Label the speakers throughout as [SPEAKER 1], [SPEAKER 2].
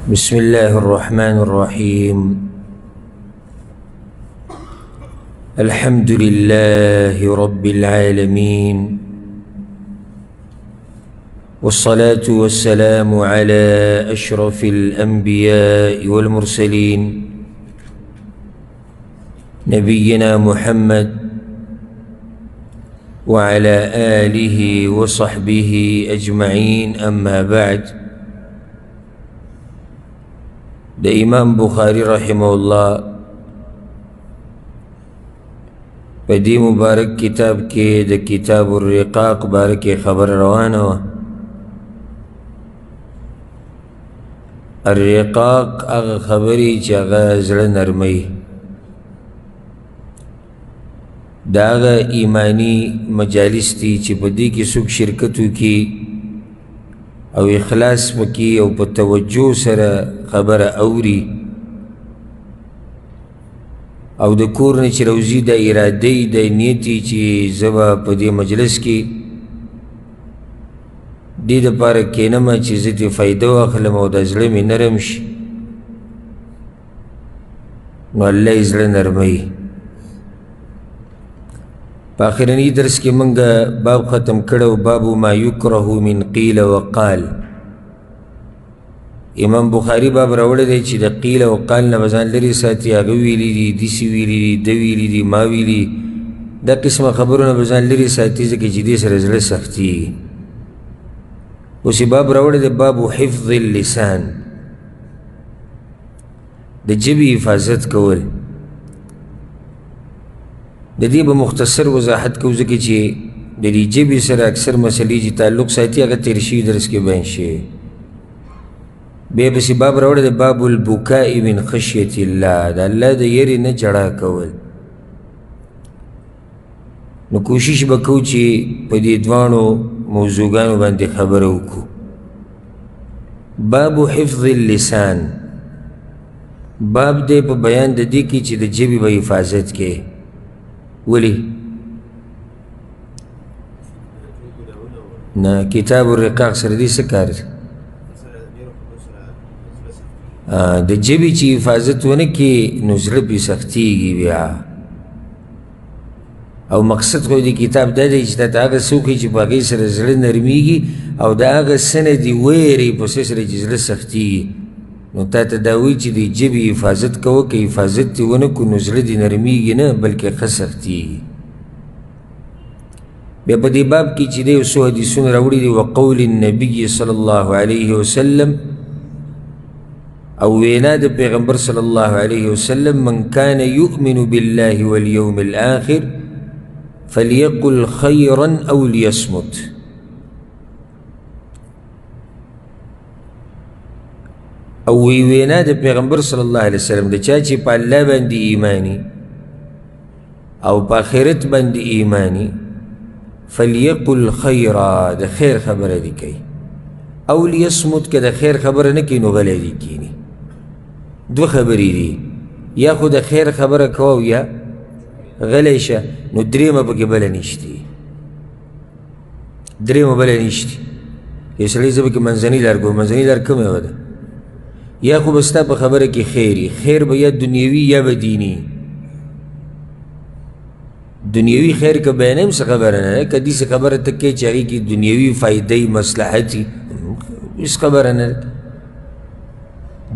[SPEAKER 1] بسم الله الرحمن الرحيم. الحمد لله رب العالمين، والصلاة والسلام على أشرف الأنبياء والمرسلين نبينا محمد وعلى آله وصحبه أجمعين. أما بعد، د امام بخاری رحمه الله په دې مبارک کتاب کې د کتاب الرقاق بارکه خبر روانه وه. الرقاق هغه خبرې چې هغه زړه نرموي، د هغه ایمانی مجالس دي چې په دې کې څوک شرکت وکړي او اخلاص وکړي او په توجه سره خبره اوري او د کور نه چې روزي د ارادې د نیتي چې زه به په دې مجلس کې دې دپاره کښېنم چې زه ترې فایده واخلم او د زړه مې نرم شي، نو الله یې زړه نرموي. په آخرني درس کې موږ باب ختم کړو، باب ما یکره من قیل وقال. امام بخاری باب راوړی دی چې د قیل او قال نه به ځان لرې ساتي. هغه ویلي دي، داسې ویلي دي، ده ویلي دي، ما ویلي، دا قسمه خبرونه به ځان لرې ساتي ځکه چې دې سره زړه سختېږي. اوس یې باب راوړی دی باب حفظ اللسان، د ژبې حفاظت کول. د دې به مختصر وضاحت کوو ځکه چې د دې ژبې سره اکثر مسلې چې تعلق ساتي هغه تېر شوي درس کې بیان شوي. بیا پسې باب راوړی دی باب البکاء من خشیة الله، د الله د یرې نه جړا کول. نو کوشش به کوو چې په دې دواړو موضوعګانو باندې خبره وکړو. باب حفظ اللسان، باب دی په بیان د دې کې چې د ژبې به حفاظت کوي. ولی؟ نه، کتاب الرقاق سره دې څه کار دی؟ د ژبې چې حفاظت ونه کړي نو زړه پرې سختېږي بیا. او مقصد خو د کتاب دا دی چې تا ته هغه څه وښایي چې په هغې سره زړه نرمېږي او د هغه څه نه دې ویرې په څه سره چې زړه سختېږي. نو تا ته دا وایي چې د ژبې حفاظت کوه، که حفاظت دې ونه کړو نو زړه دې نرمېږي نه بلکې ښه سختېږي. بیا په دې باب کې چې دی یو څو حدیثونه راوړي دي. وقول النبي صلی الله علیه وسلم، او وینا د پیغمبر صلی الله علیه وسلم، من کان یؤمن بالله والیوم الآخر فلیقل خیرا او لیصمت. او وینا د پیغمبر صلی الله علیه وسلم د چا چې په الله باندې ایمانی او په آخرت باندې ایمانی، فلیقل خیرا، د خیر خبره دې کوي، او لیصمت، که د خیر خبره نه کوي نو غلی دې کښېني. دوه خبرې دي، یا خو د خیر خبره کوه یا غلی شه. نو درېیمه پکې بله نشتي، درېیمه بله نشتي. یو سړی زه پکې منځنۍ لار کوم. منځنۍ لار کومه یوه ده؟ یا خو به ستا په خبره کې خیر وي، خیر به یا دنیوي یا به دیني. دنیوي خیر که بیانوي څه خبره نه ده، که داسې خبره ته کوې چې هغې کې دنیوي فایدې مصلحت وي هېڅ خبره نه ده.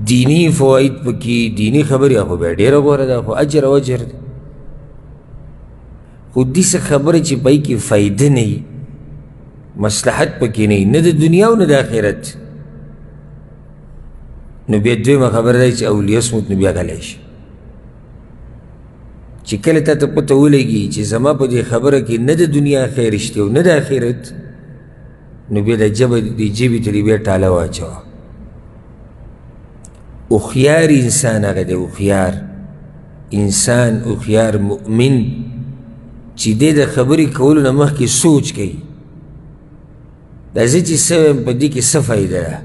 [SPEAKER 1] دینی فواید پکې، دینی خبرې خو بیا ډېره غوره ده، خو اجر او اجر ده. خو داسې خبره چې په هغې کې فایده نه وي، مصلحت پکې نه وي، نه د دنیا او نه د آخرت، نو بیا دویمه خبره ده چې او لیصمت، نو بیا غلی شي. چې کله تا ته پته ولګي چې زما په دې خبره کې نه د دنیا خیر شته او نه د آخرت، نو بیا د ژبې ته دې بیا ټاله واچوه. هوښیار انسان هغه دی، هوښیار انسان، هوښیار مؤمن چې دی د خبرې کولو نه مخکې سوچ کوي، دا زه چې څه وایم په دې کې څه فایده ده،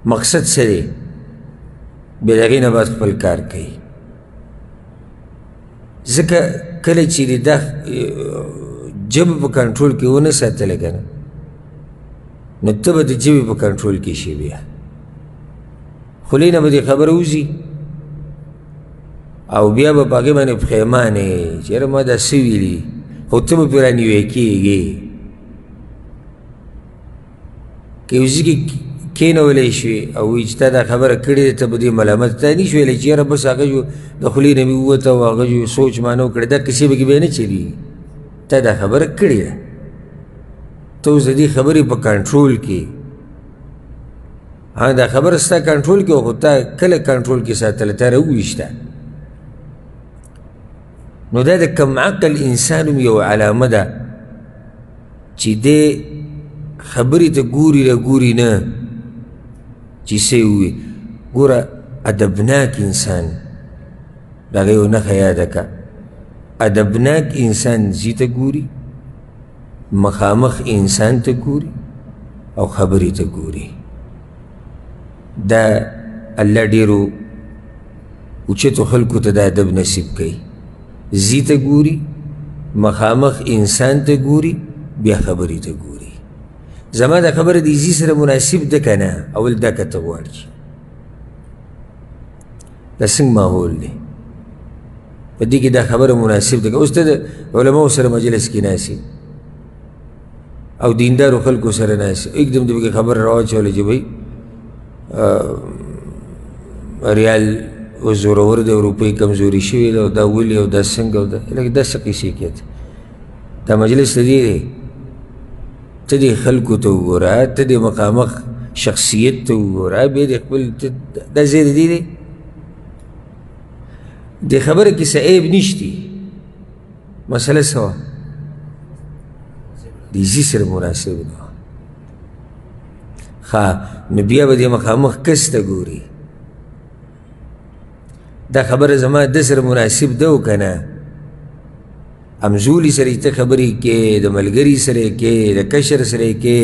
[SPEAKER 1] مقصد څه دی، بیا د هغې نه بعد خپل کار کوي. ځکه کله چې دا ژبه په کنټرول کې ونه ساتله که نه، نو ته به د ژبې په کنټرول کې شي بیا خولې نه به دې خبره وځي او بیا به په هغې باندې پښیمانې چې یاره ما دا څه ویلي خو ته به پرې رانیوی کېږې که یو ځای کې کېنولی شوې او وایي چې تا دا خبره کړې ده ته به دې ملامت تا نه شي ویلی چې یاره بس هغه جو د خولې نه مې ووته او هغه جو سوچ مانه وکړې دا کیسې پکې بیا نه چلېږي تا دا خبره کړې ده ته اوس د دې خبرې په کنټرول کې دا خبره ستا کنټرول کې خو تا کله کنټرول کې ساتله تا راوویشته نو دا د کم عقل انسان هم یو علامه ده چې دی خبرې ته ګوري راګوري نه چې څه یې ووي ګوره ادبناک انسان د هغه یو نښه یاده کړه ادبناک انسان ځي ته ګوري مخامخ انسان ته ګوري او خبرې ته ګوري دا الله ډېرو اوچتو خلکو ته دا ادب نصیب کوي ځي ته ګوري مخامخ انسان ته ګوري بیا خبرې ته ګوري زما دا خبره د ځي سره مناسب ده که نه اول دا کته غواړي دا څنګه ماحول دی په دې کې دا خبره مناسب ده که اوس ته د علماو سره مجلس کې ناستې او دیندارو خلکو سره ناستې एकदम دې پکې خبره راواچوله چې بھائی ریال اوس زورور دی او روپۍ کمزوري شوې ده او دا ولې او دا څنګه او دا لکه دا څه قیسې کېدې دا مجلس د دې دی ته دې خلکو ته وګوره ته دې مخامخ شخصیت ته وګوره بیا دې خپل دا ځای د دې دی دې خبره کې څه عیب نشتی مسله څه وه دې ځي سره مناسب ده ښه نو بیا به دې مخامخ کس ته ګوري دا خبره زما ده سره مناسب ده او که نه همزولي سره ته خبرې کې د ملګري سره کې د کشر سره کې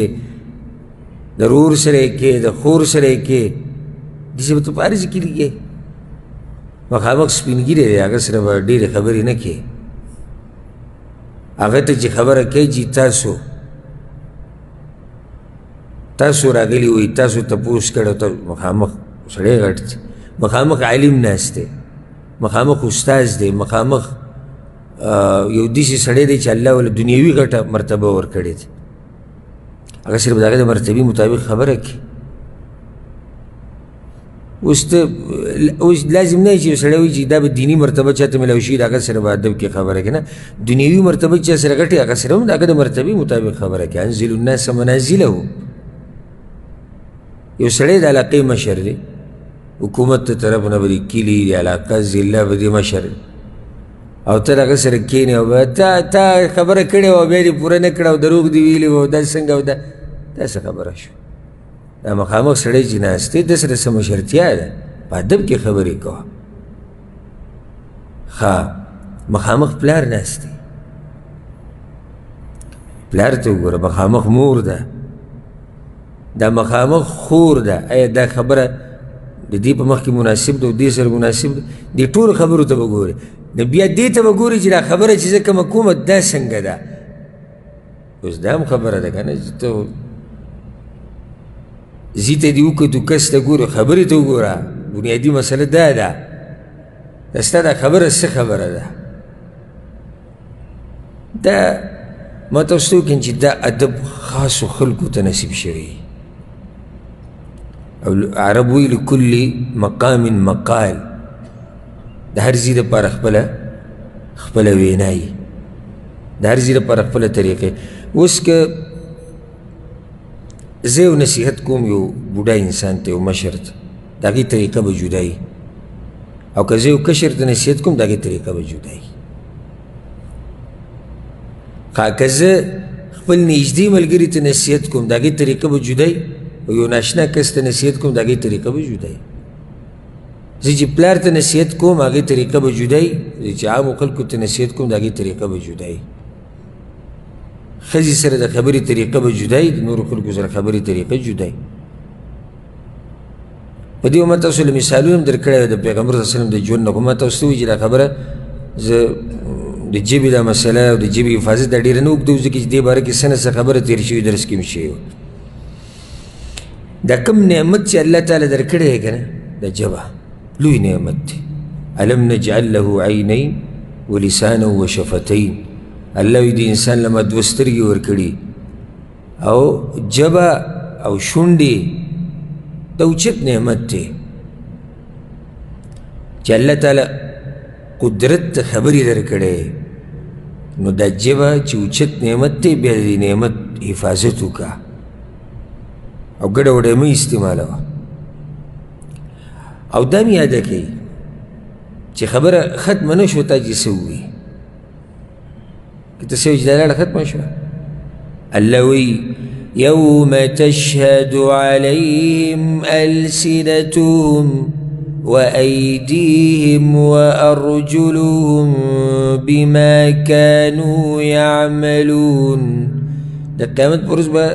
[SPEAKER 1] د رور سره کې د خور سره کې داسې به ته په هر ځای کې لګې مخامخ سپینګیری دی هغه سره به ډېرې خبرې نه کې هغه ته چې خبره کوي چې تاسو راغلي وئ تاسو تپوس کړی ته مخامخ سړی غټ دی مخامخ عالم ناست دی مخامخ استاذ دی مخامخ یو داسې سړی دی چې الله وله دنیوي غټه مرتبه ورکړې ده هغه صرف د هغه د مرتبې مطابق خبره کړي اوس لازم نه چې یو سړی وایي چې دا به دیني مرتبه چاته میلاو شي د هغه سره به ادب کې خبره کوي نه دنیوي مرتبه چا سره غټي هغه سره هم د هغه د مرتبې مطابق خبره کوي انزل الناس منازله یو سړی د علاقې مشر دی حکومت ته طرف نه به د کلي د علاقه ضلع به د مشر او ته د هغه سره کښېنې او تا خبره کړې وه بیا دې پوره نه کړه او دروغ دې ویلي وه او دا څنګه او دا څه خبره شوه دا مخامخ سړی چې ناست دی ده سره څه مشرتیا ده په ادب کې خبرې کوه ښه مخامخ پلار ناست دی پلار ته وګوره مخامخ مور ده دا مخامخ خور ده ایا دا خبره د دې په مخ کې مناسب ده او دې سره مناسب ده دې ټولو خبرو ته به ګورې نو بیا دې ته به ګورې چې دا خبره چې زه کومه کومه دا څنګه ده اوس دا هم خبره ده که نه چې ته ځي ته دې وکتو کس ته ګورې خبرې ته وګوره بنیادي مسله دا ده دا ستا دا خبره څه خبره ده دا ما تاسو ته وکړم چې دا ادب خاصو خلکو ته نصیب شوی او عرب وی لکل مقام مقال د هر ځای دپاره خپله وینایي د هر ځای دپاره خپله طریقې اوس که زه یو نصیحت کوم یو بوډا انسان ته یو مشر ته د هغې طریقه به جدا وي او که زه یو کشر ته نصیحت کوم د هغې طریقه به جدا وي که زه خپل نږدې ملګري ته نصیحت کوم د هغې طریقه به جدا وي او یو ناشنا کس ته نصیحت کوم د هغې طریقه به جدا وي زه چې پلار ته نصیحت کوم هغې طریقه به جدا وي زه چې عامو خلکو ته نصیحت کوم د هغې طریقه به جدا وي ښځې سره د خبرې طریقه به جدا وي د نورو خلکو سره خبرې طریقه جدا وي په دې ما تاسو له مثالونه هم درکړی وی د پیغمبر صلی وسلم د ژوند نه خو ما تاسو ته وایي چې دا خبره زه د ژبې دا مسله او د ژبې حفاظت دا ډېره نه اوږدوو ځکه چې دې باره کې څه نه څه خبره تېر شوي درس کې مې شوې وه دا کم نعمت چې الله تعالی درکړی دی که نه دا ژبه لوی نعمت دی الم نجعل له عینین ولسانا وشفتین الله وی د انسان لما دوه سترګې ورکړي او ژبه او شونډې دا اوچت نعمت دی چې الله تعالی قدرت ته خبرې درکړی نو دا ژبه چې اوچت نعمت دی بیا د نعمت حفاظت وکړه او ګډه وډه مه استعمالوه او دا مې یاده کوي چې خبره ختمه نه شوه تا چې څه ووایي که ته څه وایي چې دا لاړه ختمه شوه الله وایي یوم تشهد علیهم ألسنتهم وأيديهم وأرجلهم بما كانوا يعملون دا قیامت پر ورځ به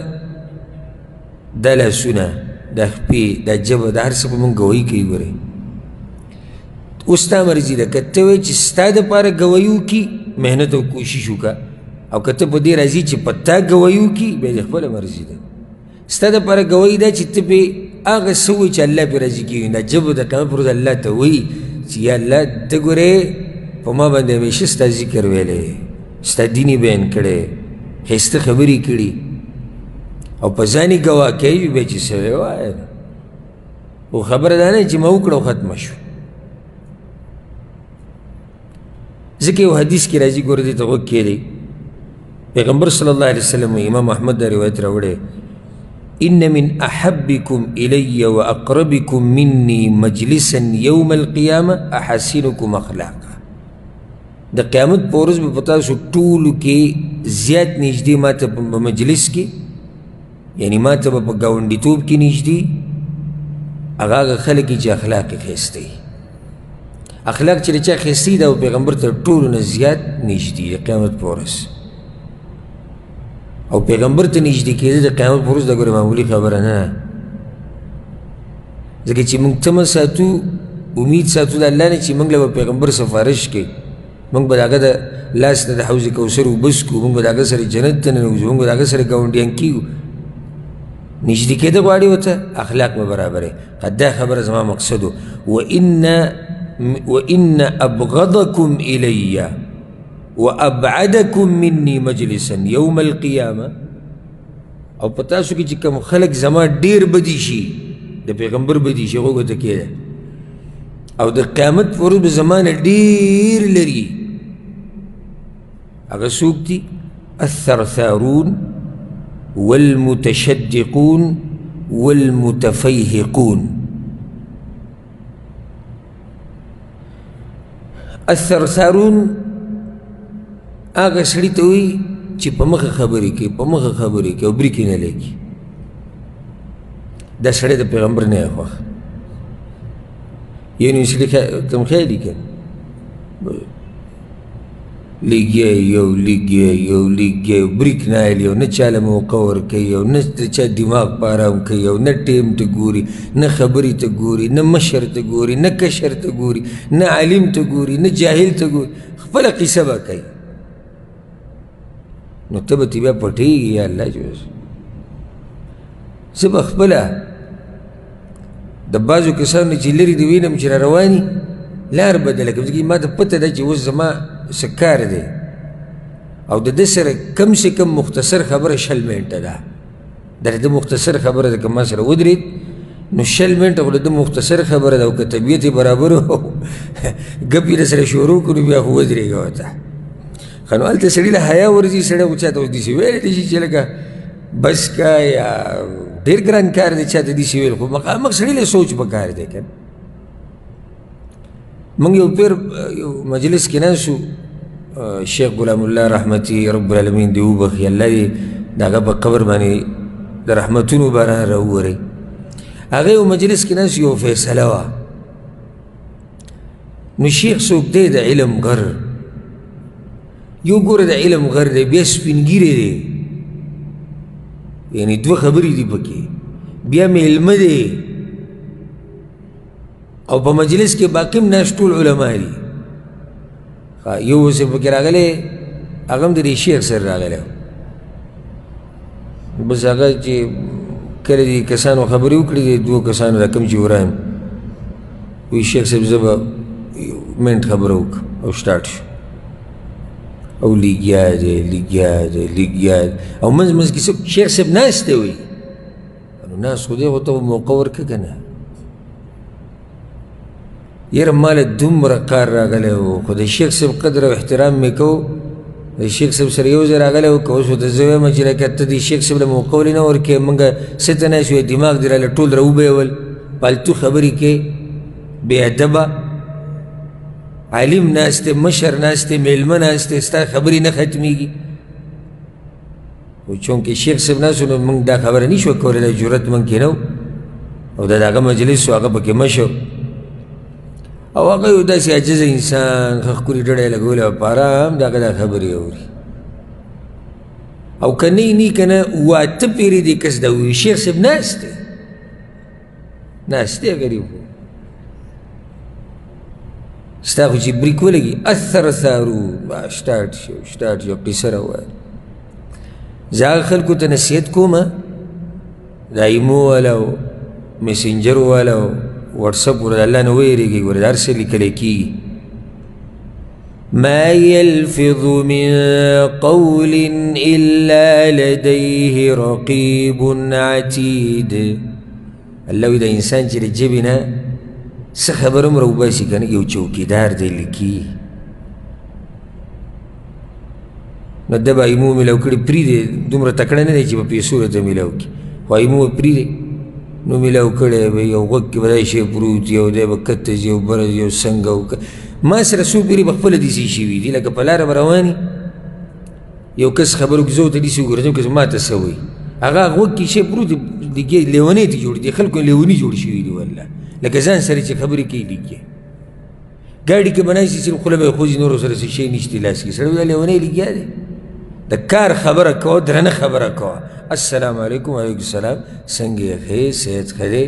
[SPEAKER 1] دا لاسونه دا خپې دا ژبه دا هر څه به مونږ ګوهي کوي ګورئ اوس ستا مرضي ده که ته وایې چې ستا دپاره ګوهي وکړي محنت او کوشش وکړه او که ته په دې راځي چې په تا ګوهي وکړي بیا د خپله مرضي ده ستا دپاره ګوهي ده چې ته پرې هغه څه وایي چې الله پرې راضي کېږي دا ژبه د قیامت پر ورځ الله ته وایي چې یا الله ته ګورې په ما باندې همیشه ستا ذکر ویلی ستا دین یې بیان کړی ښایسته خبرې کړي او په ځان یې ګواه کوي بیا چې سړی وایه خو خبره دا نه چې ما وکړه او ختمه شو ځکه یو حدیث کې راځي ګوره دې ته غوږ کېږدئ پیغمبر صلی الله علیه وسلم امام احمد دا روایت راوړی ان من احبكم الي واقربكم مني مجلسا يوم القيامه احسنكم اخلاقا د قیامت په ورځ به په تاسو ټولو کې زیات نږدې ماته په مجلس کې یعنی ماته به په ګاونډیتوب کې نږدې هغه خلک چې اخلاق یې ښایسته وي اخلاق چې د چا ښایسته وي دا پیغمبر تر ټولو نه زیات نږدې د قیامت په ورځ او پیغمبر ته نږدې کېدل د قیامت په ورځ دا ګوره معمولي خبره نه ده ځکه چې موږ تمه ساتو امید ساتو د الله نه چې موږ له به پیغمبر سفارش کوي موږ به د هغه د لاس نه د حوض کوثر اوبه څکو موږ به د هغه سره جنت ته ننوځو موږ به د هغه سره ګاونډیان کېږو نږدې کېده غواړي ورته اخلاق به برابرې دا خبره زما مقصد و وإن أبغضكم إلي وأبعدكم مني مجلسا يوم القيامة او په تاسو کې چې کوم خلک زما ډېر بدي شي د پیغمبر بدي شي هغوی ته کېده او د قیامت په ورځ به زما نه ډېر لري هغه څوک دي الثرثارون والمتشدقون والمتفيهقون الثرثارون هغه سړي ته وایي چې په مخه خبرې کوي په مخه خبرې کوي او بریکې نه لګي دا سړی د پیغمبر نه یې خوښ یعنی سړي ته م خیال دي که لګیا یو بریک نه اخلي او نه چاله موقع ورکوي او نه د چا دماغ په ارام کوي او نه ټیم ته ګوري نه خبرې ته ګوري نه مشر ته ګوري نه کشر ته ګوري نه عالم ته ګوري نه جاهل ته ګوري خپله قصه به کوي نو ته به ته بیا پټېږي یا الله جوز زه به خپله د بعضو کسانو چې لرې د وینم چې را رواني لار بدله کوم ځکه ما ته پته ده چې اوس زما څه کار دی او د ده سره کم سے کم مختصر خبره 6 منټه ده د ده مختصر خبره ده که ما سره ودرېد نو 6 منټه خو د ده مختصر خبره ده او که طبیعت یې برابر و ګپ یې سره شروع کړو بیا خو ودرېږه ورته ښه نو هلته سړي له حیا ورځي سړی خو چا ته اوس داسې ویلی شي چې لکه بس کا یا ډېر ګران کار دی چا ته داسې ویل خو مخامخ سړي له سوچ پکار دی که موږ یو پیر یو مجلس کې ناست شیخ غلام الله رحمتي رب العالمین دې وبخي الله دې د هغه په قبر باندې د رحمتونو باران راوورئ هغه یو مجلس کې ناست یو فیصله وه نو شیخ څوک دی د علم غر یو ګوره د علم غر دی بیا سپینګیری دی یعنی دوه خبرې دي پکې بیا میلمه دی او په مجلس کې باقی هم ناست ټول علما دي یو اوس یې پکې راغلی هغه هم د دې شیخ سره راغلی بس هغه چې کله دې کسانو خبرې وکړې دې دوو کسانو دا کوم چې وران وایي شیخ صاحب زه به منټ خبره وکړم او سټارټ شو او لګیا دی او منځ منځ کې شیخ صاحب ناست دی وایي نو ناست خو دی خو ته موقع ورکړه که نه یاره ماله دومره کار راغلی و خو د شیخ صاحب قدر او احترام مې کوو د شیخ صاحب سره یو ځای راغلی و که اوس ورته زه وایم چې لکه ته د شیخ صاحب له موقع ولې نه ورکوې مونږ څه ته ناست وی دماغ دې راله ټول راوبیول پالتو خبرې کې بې ادبه عالم ناست دی مشر ناست دی میلمه ناست دی ستا خبرې نه ختمېږي خو چونکې شیخ صاحب ناست نو مونږ دا خبره نه شوه کولی دا جرت مونږ کې نه و او دا د هغه مجلس و هغه پکې مشر او هغه یو داسې عاجزه انسان ښه ښکلې ډډه یې لګولې وه په ارام د هغه دا خبرې اوري او که نه که نه واته پېرې دې کس دا ووایي شیخ صاحب ناست دی ناست دی غریب و ستا خو چې بریک ولګي اثر ثارو سټارټ شو قصه راووایه زه هغه خلکو ته نصیحت کوم دا ایمو والا او میسنجر والا او واتساپ ورته الله نه ویرېږي ګوره دا هر څه لیکلی کېږي ما يلفظ من قول إلا لديه رقيب عتيد الله وی دا انسان چې د ژبې نه څه خبره هم راوباسي که نه یو چوکیدار دی لیکي نو ده به ایمو میلاو کړي پرېږدې دومره تکړه نه دی چې په پیسو راته میلاو کړي خو ایمو به پرېږدې نو میلاو کړی به یو غوږ کې به دا شی پروت یو دی به کته ځي یو بره ځي یو څنګه ما سره څو پیرې به خپله داسې شوي دي لکه په لاره به رواني یو کس خبرو کې زه ورته داسې وګرځم که ما ته څه وایي هغه غوږ کې شی پروت دی لیونۍ ته جوړ دي خلکو لیوني جوړ شوي دي والله لکه ځان سره چې خبرې کوي لګیا ګاډي کې به ناست چې خوله به یې خوځي نورو سره څه شی نشته لاس کې سړی دا لیونۍ لګیا دی د کار خبره کوه درنه خبره کوه السلام علیکم وعلیکم السلام څنګه یې ښه صحت ښه دی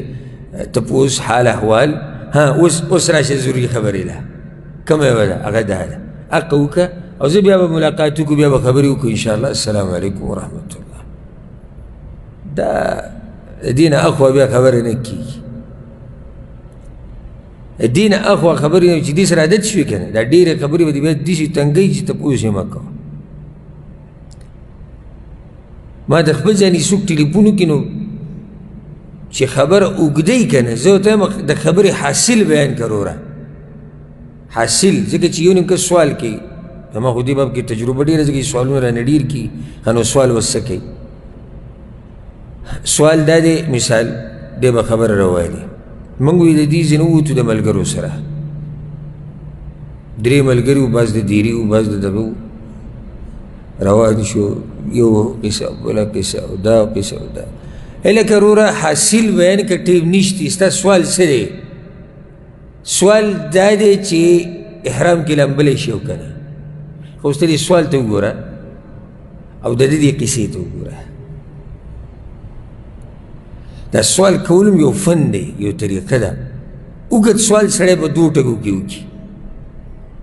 [SPEAKER 1] تپوس حال احوال ها اوس راشه ضروري خبرې ده کومه یوه ده هغه دا ده حق وکړه او زه بیا به ملاقات وکړو بیا به خبرې وکړو انشاءالله السلام علیکم ورحمت الله دا د دې نه اخوا بیا خبرې نه کېږي د دې نه اخوا خبرې نه چې دې سره عادت شوي که نه دا ډېرې خبرې به دې بیا داسې تنګوي چې تپوس یې مه کوه ما د خپل ځاني څوک ټلیفون وکړي نو چې خبره اوږدوي که نه زه ورته وایم د خبرې حاصل بیان کړه وروره حاصل ځکه چې یو نیم کس سوال کوي زما خو دې باب کې تجربه ډېره ځکه چې سوالونه رانه ډېر کي نو سوال اوس څه کوي سوال دا دی مثال دی به خبره راوایلې موږ وی د دې ځینې ووتو د ملګرو سره درې ملګري وو بعض د دیري وو بعض د دبه وو روان شو یو قصه بله قصه او دا قصه او دا هلکه وروره حاصل بیان که ټیم نشتی ستا سوال څه دی سوال دا دی چې احرام کې لامبلی شي او که نه خو اوس ته دې سوال ته وګوره او د دې قصې ته وګوره دا سوال کولم یو فن دی یو طریقه ده اوږد سوال سړی په دوو ټکو کې وکړي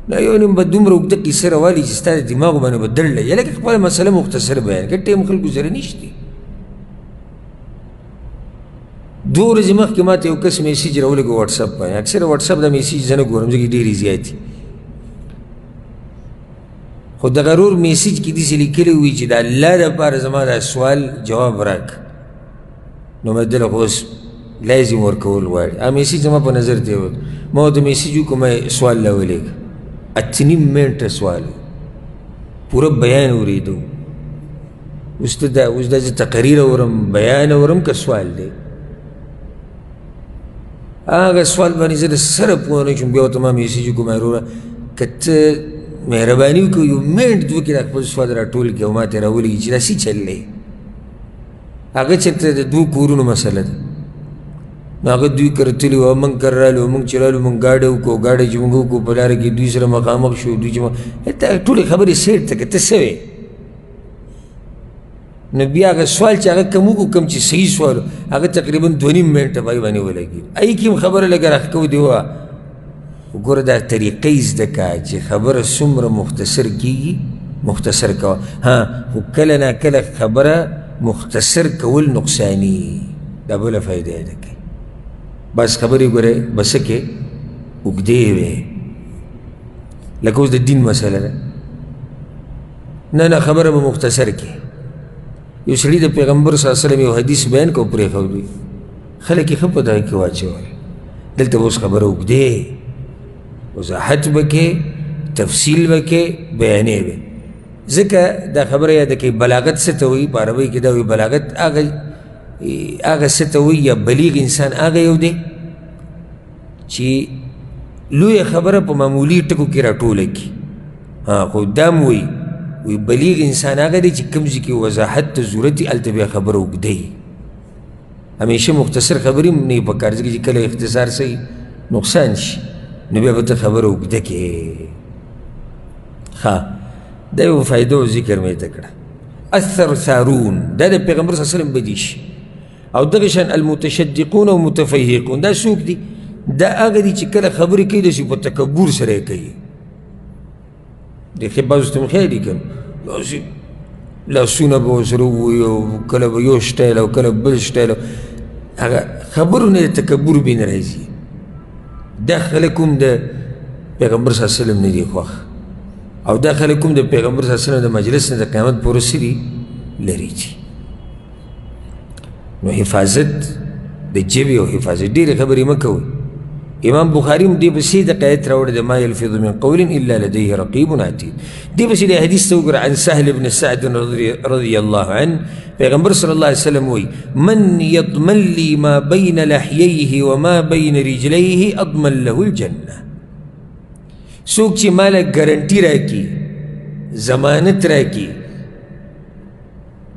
[SPEAKER 1] دا یو نیم به دومره اوږده قصه راوالي چې ستا د دماغو باندې به دړ لګي لکه خپله مسله مختصر بیان کړه ټیم خلکو سره نشته دوه ورځې مخکې ما ته یو کس میسیج راولېږه واټساپ باندې اکثره واټساپ دا میسیج زه نه ګورم ځکه ډېرې زیاتې خو دغه رور میسیج کې داسې لیکلی وي چې د الله دپاره زما دا سوال جواب راکړه نو مې دله خو اوس لازم ورکول غواړي هغه میسیج زما په نظر ته یې ما ورته میسیج وکړو ما سوال راولېږه اتنیم منټه سوال پوره بیان اورېده اوس دا زه تقریر اورم بیان اورم که سوال دی هغه سوال باندې زه د سره پوه نه شوم بیا ورته ما میسیج وکړو ما وروره که ته مهرباني وکړو یو منټ دوه کې دا خپل سوال راټول کړي او ما ته راولېږي چې دا څه چل دی هغه چېرته د دوه کورونو مسله ده نو هغه دوی کره تلي وو موږ کره رالو موږ چې رالو موږ ګاډی وکړو ګاډی چې موږ وکړو په لاره کې دوی سره مخامخ شو دوی چې ټولې خبرې سیټ ته که ته څه وې نو بیا هغه سوال چې هغه کوم وکړو کوم چې صحیح سوال هغه تقریبا دوه نیم منټه پای باندې ولګېد هغې کې هم خبره لږه راښکو دې وه وګوره دا طریقه یې زده کړه چې خبره څومره مختصر کېږي مختصر کوه ها خو کله ناکله خبره مختصر کول نقصاني دا بله فایده یې ده کوي بس خبرې ګوره به څه کې اوږدې وې لکه اوس د دین مسله ده نه خبره به مختصر کې یو سړي د پیغمبر صلی الله علیه وسلم یو حدیث بیان کو پرېښودی خلک یې ښه په دغه کې واچول دلته به اوس خبره اوږدې وضاحت به کې تفصیل به کې بیانې به ځکه دا خبره یاده کوي بلاغت څه ته وایي په عربۍ کې دا وایي بلاغت هغه څه ته وایي یا بلیغ انسان هغه یو دی چې لویه خبره په معمولي ټکو کې راټوله کړي خو دا م وایي بلیغ انسان هغه دی چې کوم ځای کې وضاحت ته ضرورت وي هلته بیا خبره اوږده وي همیشه مختصر خبرې هم نه وي پکار ځکه چې کله اختصار صحیح نقصان شي نو بیا به ته خبره اوږده کړې دا یو فایده و ذکر مې ته کړه الثرثارون دا د پیغمبر صلی الله علیه وسلم بدي شي او دغه شان المتشدقون او متفیهقون دا څوک دي دا هغه دي چې کله خبرې کوي داسې په تکبر سره یې کوي دې بعضو ته مې خیال دي که داسې لاسونه به ورسره ووایي او کله به یو سټایل او کله بل سټایل هغه خبرو نه د تکبر بې نه راځي دا خلک هم د پیغمبر صلی الله علیه وسلم نه دي خوښ او دا خلک هم د پیغمبر صلی الله علیه وسلم د مجلس نه د قیامت پورې څه دي لرې دي نو حفاظت د ژبې او حفاظت ډېرې خبرې مه کوئ امام بخاري هم دې پسې د قایت راوړی د ما یلفظ من قول الا لديه رقیب عتید دې پسې د حدیث ته وګوره عن سهل بن سعد رضی الله عنه پیغمبر صلی الله علیه وسلم وایي من یضمن لي ما بین لحییه وما بین رجلیه اضمن له الجنه څوک چې ماله ګارنټي راکړي ضمانت راکړي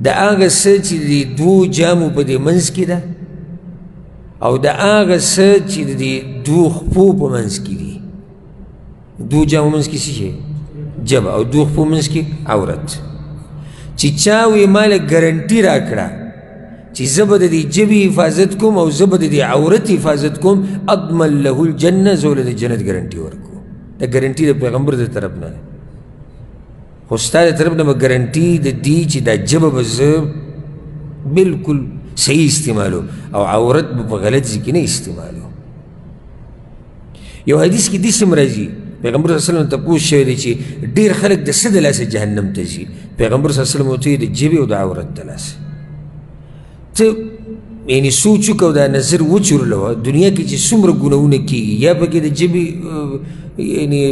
[SPEAKER 1] د هغه څه چې د دوو جامو په دې منځ کې ده او د هغه څه چې د دې دوو خپو په منځ کې دي دوو جامو منځ کې څه شی جبه او دوو خپو منځ کې عورت چې چا وی ماله ګارنټي راکړه چې زه به د دې ژبې حفاظت کوم او زه به د دې عورت حفاظت کوم اضمن له الجنه زه له د جنت ګارنټي ورکوم دا ګارنټي د پیغمبر د طرف نه ده خو ستا د طرف نه به ګارنټي د دې چې دا ژبه به زه بلکل صحیح استعمالو او عورت به په غلط ځای کې نه استعمالو یو حدیث کې داسې هم راځي پیغمبر صلی الله علیه وسلم تپوس شوی دی چې ډېر خلک د څه د لاسه جهنم ته ځي پیغمبر صلی الله علیه وسلم ورته وایي د ژبې او د عورت د لاسه ته یعنې سوچ وکړه او دا نظر وچورلوه دنیا کې چې څومره ګناهونه کېږي یا پکې د ژبې یعنې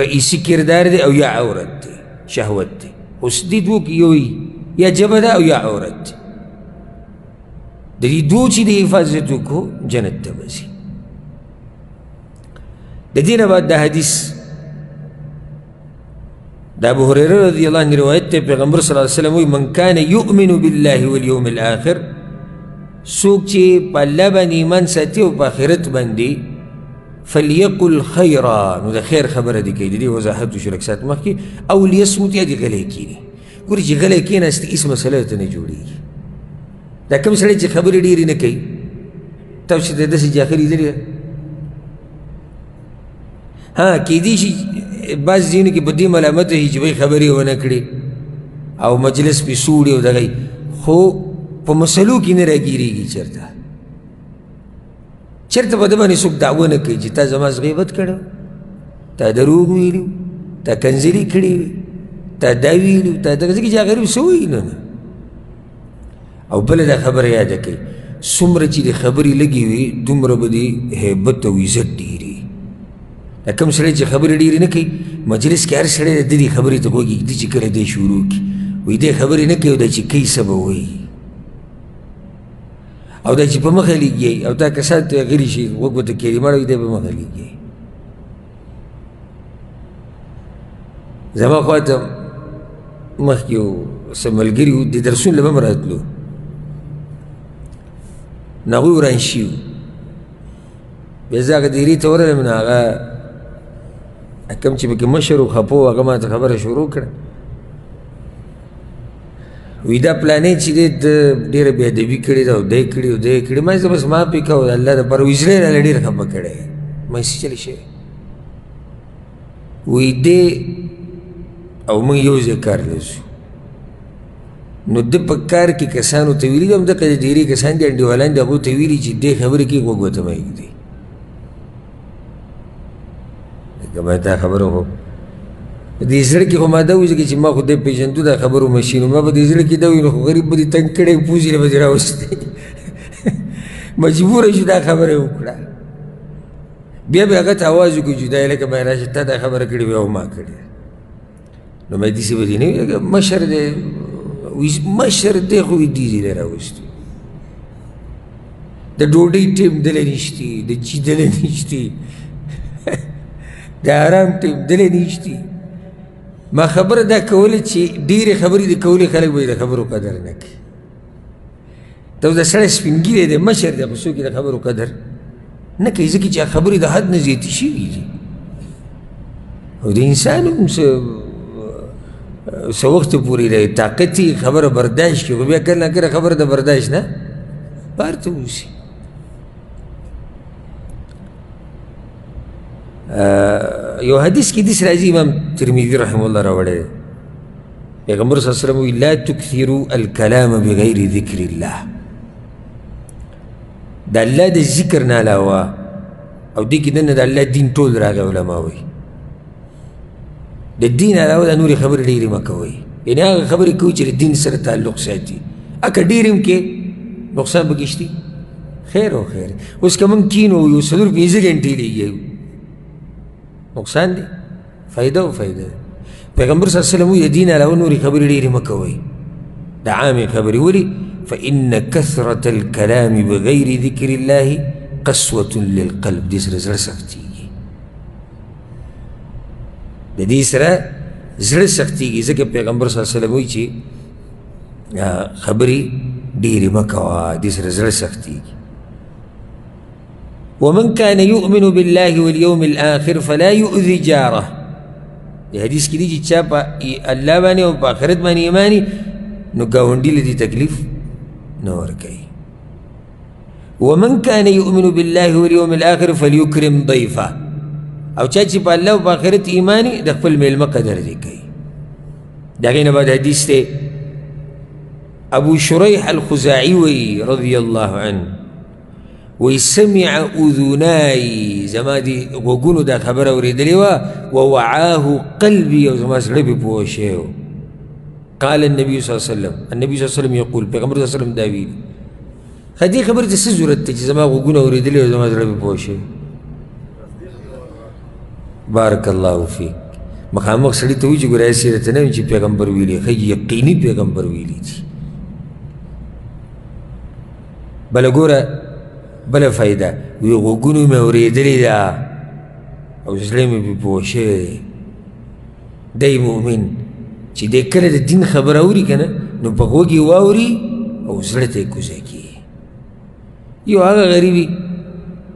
[SPEAKER 1] رئیسي کردار دی او یا عورت دی شهوت دی اوس دې دوو کې یو یا ژبه ده او یا عورت دی د دې دوو چې د حفاظت وکړو جنت ته به ځي د دې نه بعد دا حدیث د ابو هریره رضی الله عنه روایت دی پیغمبر صلی الله علیه وسلم وایي من کان یؤمن بالله والیوم الاخر څوک چې په الله باندې ایمان ساتي او په آخرت باندې فلیقل خیرا نو د خیر خبره دې کوي د دې وضاحت وشو لږ ساعت مخکې او لیصمت یا دې غلی کښېني ګورې چې غلی کښېناست هېڅ مسله ته نه جوړېږي دا کوم سړی چې خبرې ډېرې نه کوي تاسو چې داسې جاخه لیدلې ده کېدای شي بعض ځایونو کې په دې ملامته شي چې بهی خبرې ونه کړې او مجلس پې سوړي او دغه خو په مسلو کې نه راګیرېږي چېرته په ده باندې څوک دعوه نه کوي چې تا زما غیبت کړی تا دروغ ویلي تا کنځلي کړې وي تا دا ویلي تا دغه ځکه چې هغه غریب څه وایي نه او بله دا خبره یاده کوي څومره چې د خبرې لږې وي دومره به د هیبت او عزت ډېري دا کوم سړی چې خبرې ډېرې نه کوي مجلس کې هر سړی د دې خبرې ته غوږ ږدي چې کله دی شروع کړي وایي دی خبرې نه کوي او دا چې کوي څه به وایي او دا چې په مخه لګي او دا کسان ته غلي شي غوږ ورته کښېږدي مړه وي دی په مخه لګي زما خوا ته مخکې یو څه ملګري وو د درسونو له به هم راتلو نو هغوی وران شي وو بیا زه هغه دیرې ته ورغلم نو هغه کوم چې پکې مشر و خپه و هغه ما ته خبره شروع کړه وی دا پلانې چې دی د ډېره بې ادبي کړې ده او دی کړي او دی کړي ما زه بس معافې کوه د الله دپاره وي زړه یې راله ډېر خفه کړی ما څه چلی شوی وی دی او موږ یو ځای کار له ځو نو د په کار کې کسانو ته ویلي دي همدغه د ډېرې کسان دي انډیوالان دي هغو ته ویلي چې دې خبرې کې غوږ ورته مه ږدئ لکه باید دا خبره خو په دې زړه کې خو ما دا وځي چې ما خو دی پېژندو دا خبرو مشي نو ما په دې زړه کې دا وي نو خو غریب به دې تنګ کړی پوزې نه به دې راوستی مجبوره شو دا خبره یې وکړه بیا به هغه ته اواز وکړو جدای لکه باید راشه تا دا خبره کړې وي او ما کړې نو مهدي صاحب دې نه وي لکه مشر دی مشر دی خو یې دیزې دی راوستی د ډوډۍ ټیم دلی نشتي د چي دلی نشتي د آرام ټیم دلی نشتي ما خبره دا کوله چې ډېرې خبرې د کولې خلک به یې د خبرو قدر نه کوي ته اوس د سړی سپین ږیری دی مشر دی خو څوک یې د خبرو قدر نه کوي ځکه چې خبرې د حد نه زیاتې شوي دي او د انسان هم څه وخت پورې دی طاقت یې خبره برداشت کړي خو بیا کله نه کله خبره د برداشت نه بار ته وځي یو حدیث کې داسې راځي امام ترمذي رحمه الله راوړی دی پیغمبر صلی الله علیه وسلم وایي لا تکثروا الکلام بغیر ذکر الله د الله د ذکر نه علاوه او دې کې دننه د الله دین ټول راغی علما وایي د دین علاوه د نورې خبرې ډېرې مه کوئ یعنې هغه خبرې کوئ چې د دین سره تعلق ساتي اکه ډېر هم کې نقصان پکې شته خیر او خیر اوس که موږ کینو یو څلور پنځه غنټې لګیو نقصان دی فایده او فایده پیغمبر صلی الله علیه وسلم وایي د دین علاوه نورې خبرې ډېرې مه کوئ د عامې خبرې ولې فإن كثرة الكلام بغير ذكر الله قسوة للقلب دې سره زړه سختېږي د دې سره زړه سختېږي ځکه پیغمبر صلی الله علیه وسلم وایي چې خبرې ډېرې مه کوه دې سره زړه سختېږي ومن كان يؤمن بالله واليوم الآخر فلا يؤذي جاره د حدیث کې دي چې چا په الله باندې او په آخرت باندې ایماني نو ګاونډي له دې تکلیف نه ورکوي ومن كان يؤمن بالله واليوم الآخر فليكرم ضيفه او چا چې په الله او په آخرت ایماني د خپل میلمه قدر دې کوي د هغې نه بعد حدیث دی ابو شریح الخزاعي وی رضی الله عنه وی سمع اذنای زما دی غوږونو دا خبره اورېدلې وه ووعاه قلبي او زما زړه پې پوه شوی و قال النبي صلی الله علیه وسلم النبي صلی الله علیه وسلم یقول پیغمبر صلی الله علیه وسلم دا ویلي دې خبرې ته څه ضرورت دی چې زما غوږونه اورېدلې او زما زړه پې پوه شوی بارک الله فیک مخامخ سړي ته وایي چې ګوره سیرت نه وي چې پیغمبر ویلي ښه یقیني پیغمبر ویلي دي بله ګوره بله فایده وی غوږونو مې اورېدلې ده او زړه مې پې پوه شوی دی دی مؤمن چې دی کله د دین خبره اوري که نه نو په غوږ یې واوري او زړه ته یې کوزه کړي یو هغه غریب وي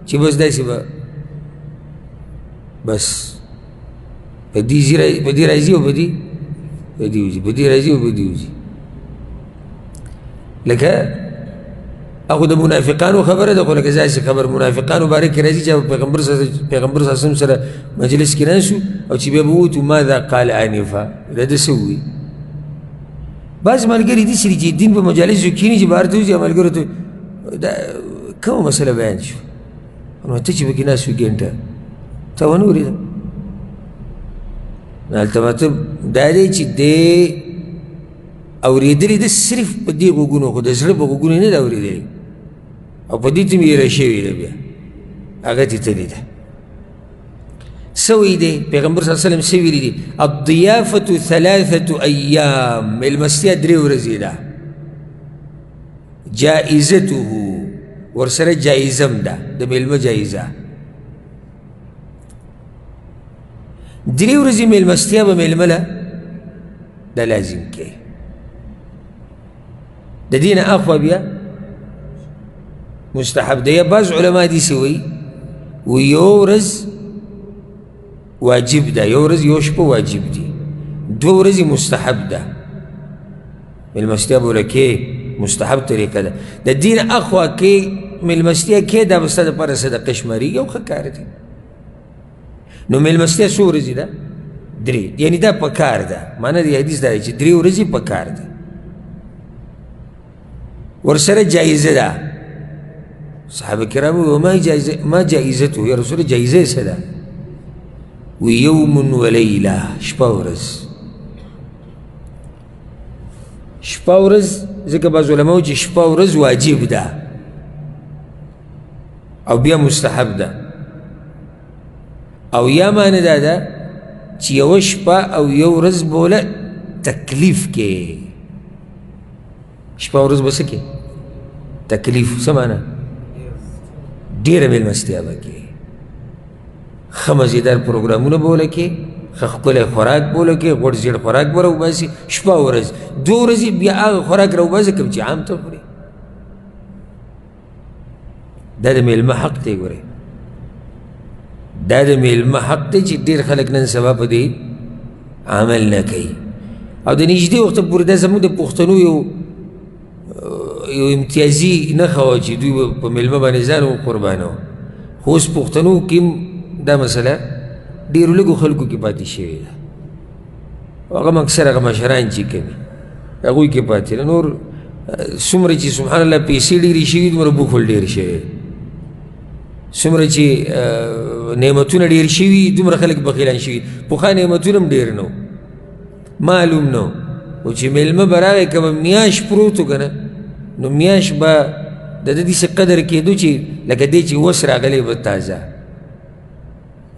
[SPEAKER 1] چې بس داسې به بس په دې راځي او په دې وځي په دې راځي او په دې وځي لکه اخو د منافقانو خبره ده خو لکه داسې خبر منافقانو باره کې راځي چې پیغمبر صلی الله علیه وسلم سره مجلس کې ناست او چې بیا به ووتو ماذا قال آنفا دا ده څه ووایي بعض ملګري داسې دي چې دین په مجالسو کښېني چې بهر ته وځي ملګرو ته دا کومه مسله بیان شو نو ته چې پکې ناست وي ګنټه تا ونه اورېده نو هلته مطلب دا دی چې دی اورېدلې ده صرف په دې غوږونو خو د زړه په غوږونو نه ده اورېدلې او په دې ته مې یېره شوې ده بیا هغه ته تللې ده څه وایي دی پیغمبر صلی الله علیه وسلم څه ویلي دي الضیافة 3 ایام مېلمستیا 3 ورځې ده جائزته ورسره جایزه هم ده د مېلمه جایزه 3 ورځې مېلمستیا به مېلمه له دا لازم کوي د دې نه اخوا بیا مستحب ده یا بعض علما داسې وایي وی یو ورځ واجب ده یو ورځ یو شپه واجب دي 2 ورځې مستحب ده مېلمستیا به له کې مستحب طریقه ده د دې نه اخوا کې مېلمستیا کې دا به ستا دپاره صدقه شمارېږي او ښه کار دی نو مېلمستیا څو ورځې ده 3 یعنې دا پکار ده معنی د حدیث دا دی چې 3 ورځې پکار ده ورسره جایزه ده. صحابه کرام ما جایزته یا رسول جایزه څه ده؟ وی یوم ولیله، شپه ورځ. شپه ورځ ځکه بعض علماء چې شپه ورځ واجب ده او بیا مستحب ده، او یا معنی دا ده چې یوه شپه او یو ورځ بوله تکلیف کې. شپه ورځ به څه کې؟ تکلیف. څه معنی؟ ډېره مېلمستیا به کې، ښه مزېدار پروګرامونه به وله کې، ښه ښکلی خوراک به وله کې، غوړ زیړ خوراک به راوباسي. شپه ورځ 2 ورځې بیا هغه خوراک راوباسي کوم چې عام ته خوري. دا د میلمه حق دی. ګورئ دا د میلمه حق دی چې ډېر خلک نن سبا په دې عمل نه کوي. او د نږدې وخته پورې دا زموږ د پښتنو یو امتیازي نښه وه چې دوی به په میلمه باندې ځان وقربانوه. خو اوس پښتنو کې دا مسله ډېرو لږو خلکو کې پاتې شوې ده. هغه هم اکثر هغه مشران چې کوي هغوی کې پاتې ده. نور څومره چې سبحان الله پیسې ډېرې شوي دومره بخل ډېر شوی. څومره چې نعمتونه ډېر شوي دومره خلک بخیلان شوي. پخوا نعمتونه هم ډېر نه معلوم نه و چې میلمه به راغی که به میاشت پروت و که نه نو میاشت به د ده داسې قدر کېدو چې لکه دی چې اوس راغلی به تازه.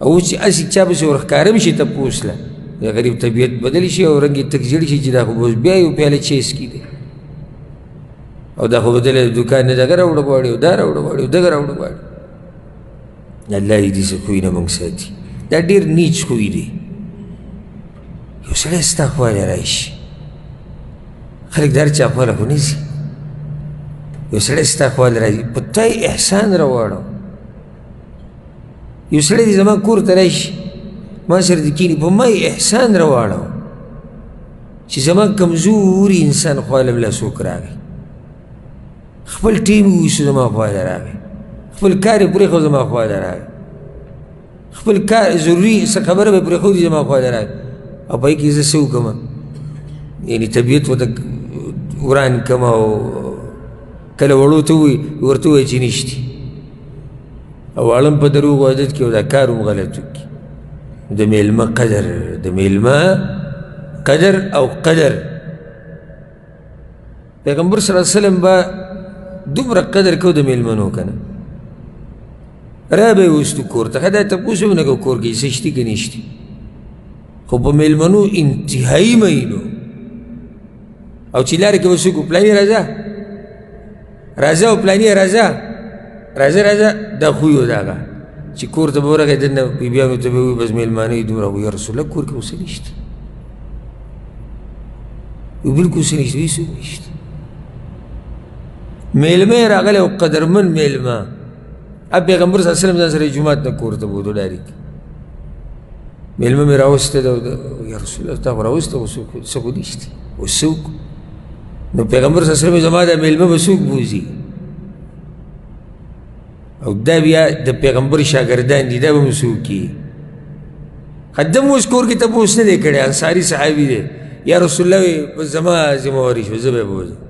[SPEAKER 1] او اوس چې هسې چا پسې ورښکاره هم شي تپوس له د غریب طبیعت بدل شي او رنګ یې تک زیړ شي چې دا خو به بیا یو پیاله چیس کي دی او دا خو به دله دوکان نه دغه راوړه غواړي او دا راوړه غواړي او دغه راوړه غواړي. الله دې داسې خوی نه موږ ساتي. دا ډېر نیچ خوی دی. یو سړی ستا خواله راشي، خلک د هر چا خواله خو نه ځي. یو سړی ستا خواله راځي په تا یې احسان راواړو. یو سړی دې زما کور ته راشي ما سره دې کښېني په ما یې احسان راواړو چې زما کمزوري انسان خواله ملا څوک راغی، خپل ټیم وویسو زما خواله راغی، خپل کار یې پرېښود زما خواله راغی، خپل کار ضروري څه خبره به پرېښودي زما خواله راغی. او په هغې کې زه څه وکړم؟ یعنې طبیعت ورته وران کړم او کله وړو ته ورته ووایه چې نشتي او واړه هم په دروغو عادت کړي او دا کار هم غلط وکړي. د میلمه قدر، د میلمه قدر او قدر. پیغمبر صلی الله علیه وسلم به دومره قدر کو د میلمنو که نه را به یې وستو کور ته. ښه دا تپوس هم نه کوو کور کې څه شتي که نشتي، خو په میلمنو انتهایي مینو. او چې لارې کې به څوک پلاني راځه راځه او پلاني راځه راځه راځه دا خوی و د هغه چې کور ته به ورغی دننه بیبیانو ته به وایي بس میلمانه یې دومره یا رسول الله کور کې اوس څه نشته. وایي بلکل څه نشته، وایي څوک نشته. میلمه یې راغلی او قدرمن میلمه. اب پیغمبر صلی الله علیه وسلم ځان سره جومات نه کور ته بوتو ډایرکټ. میلمه مې راوستی ده یا رسول الله تا خو راوستی خو څه خو نشته اوس څه وکړو؟ نو پیغمبر صلی الله علیه وسلم زما دا میلمه به څوک بوځي؟ او دا بیا د پیغمبر شاګردان دي، دا به مو څوک کي؟ خدم اوس کور کې تپوس نه دی کړی، انصاري صحابي دی. یا رسول الله وایي بس زما ذمهواري شوه زه به یې بوځم.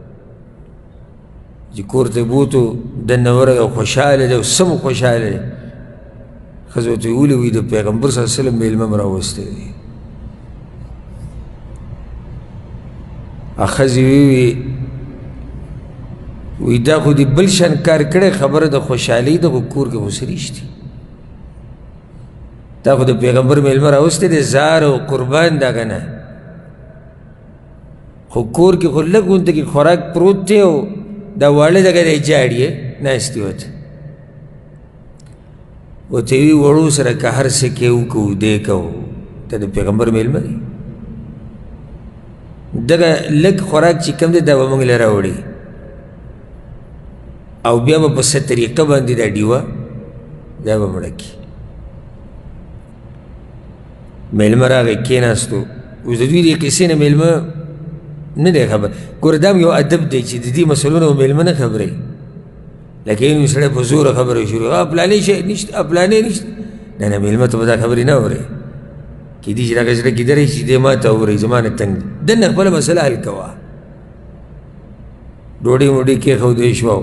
[SPEAKER 1] چې کور ته بوتو دننه ورغی او خوشحاله دی او څه مو خوشحاله دی. ښځو ورته یې ولي وایي د پیغمبر صلی الله علیه وسلم میلمه م راوستی دی. ښځې وی دا خو دې بل شان کار کړی، خبره د خوشحالۍ ده خو کور کې خو څه نشتي. دا خو د پیغمبر میلمه راوستی دی زار او قربان دغه نه، خو کور کې خو لږ غونته کې خوراک پروت دی او دا واړه دغه دی جاړي یې ناستې ورته. ورته وي وړو سره که هر څه کې وکړو دی کوو دا د پیغمبر میلمه دی. دغه لږ خوراک چې کوم دی دا به موږ له راوړي او بیا به په څه طریقه باندې دا ډیوه دا به مړه کړي. میلمه راغی کېناستو، اوس د دوی دې قصې نه میلمه نه دی خبر. ګوره دا هم یو ادب دی چې د دې مسلو نه میلمه نه خبرې، لکه یو سړی په زوره خبرې شروع پلانې شی نشته پلانې نشته. نه نه میلمه ته به دا خبرې نه اورې، کېدای شي دغه زړه کېدلی شي دی ما ته اورئ زما نه تنګ دی. دننه خپله مسله حل کوه، ډوډۍ موډۍ کېښودی شوه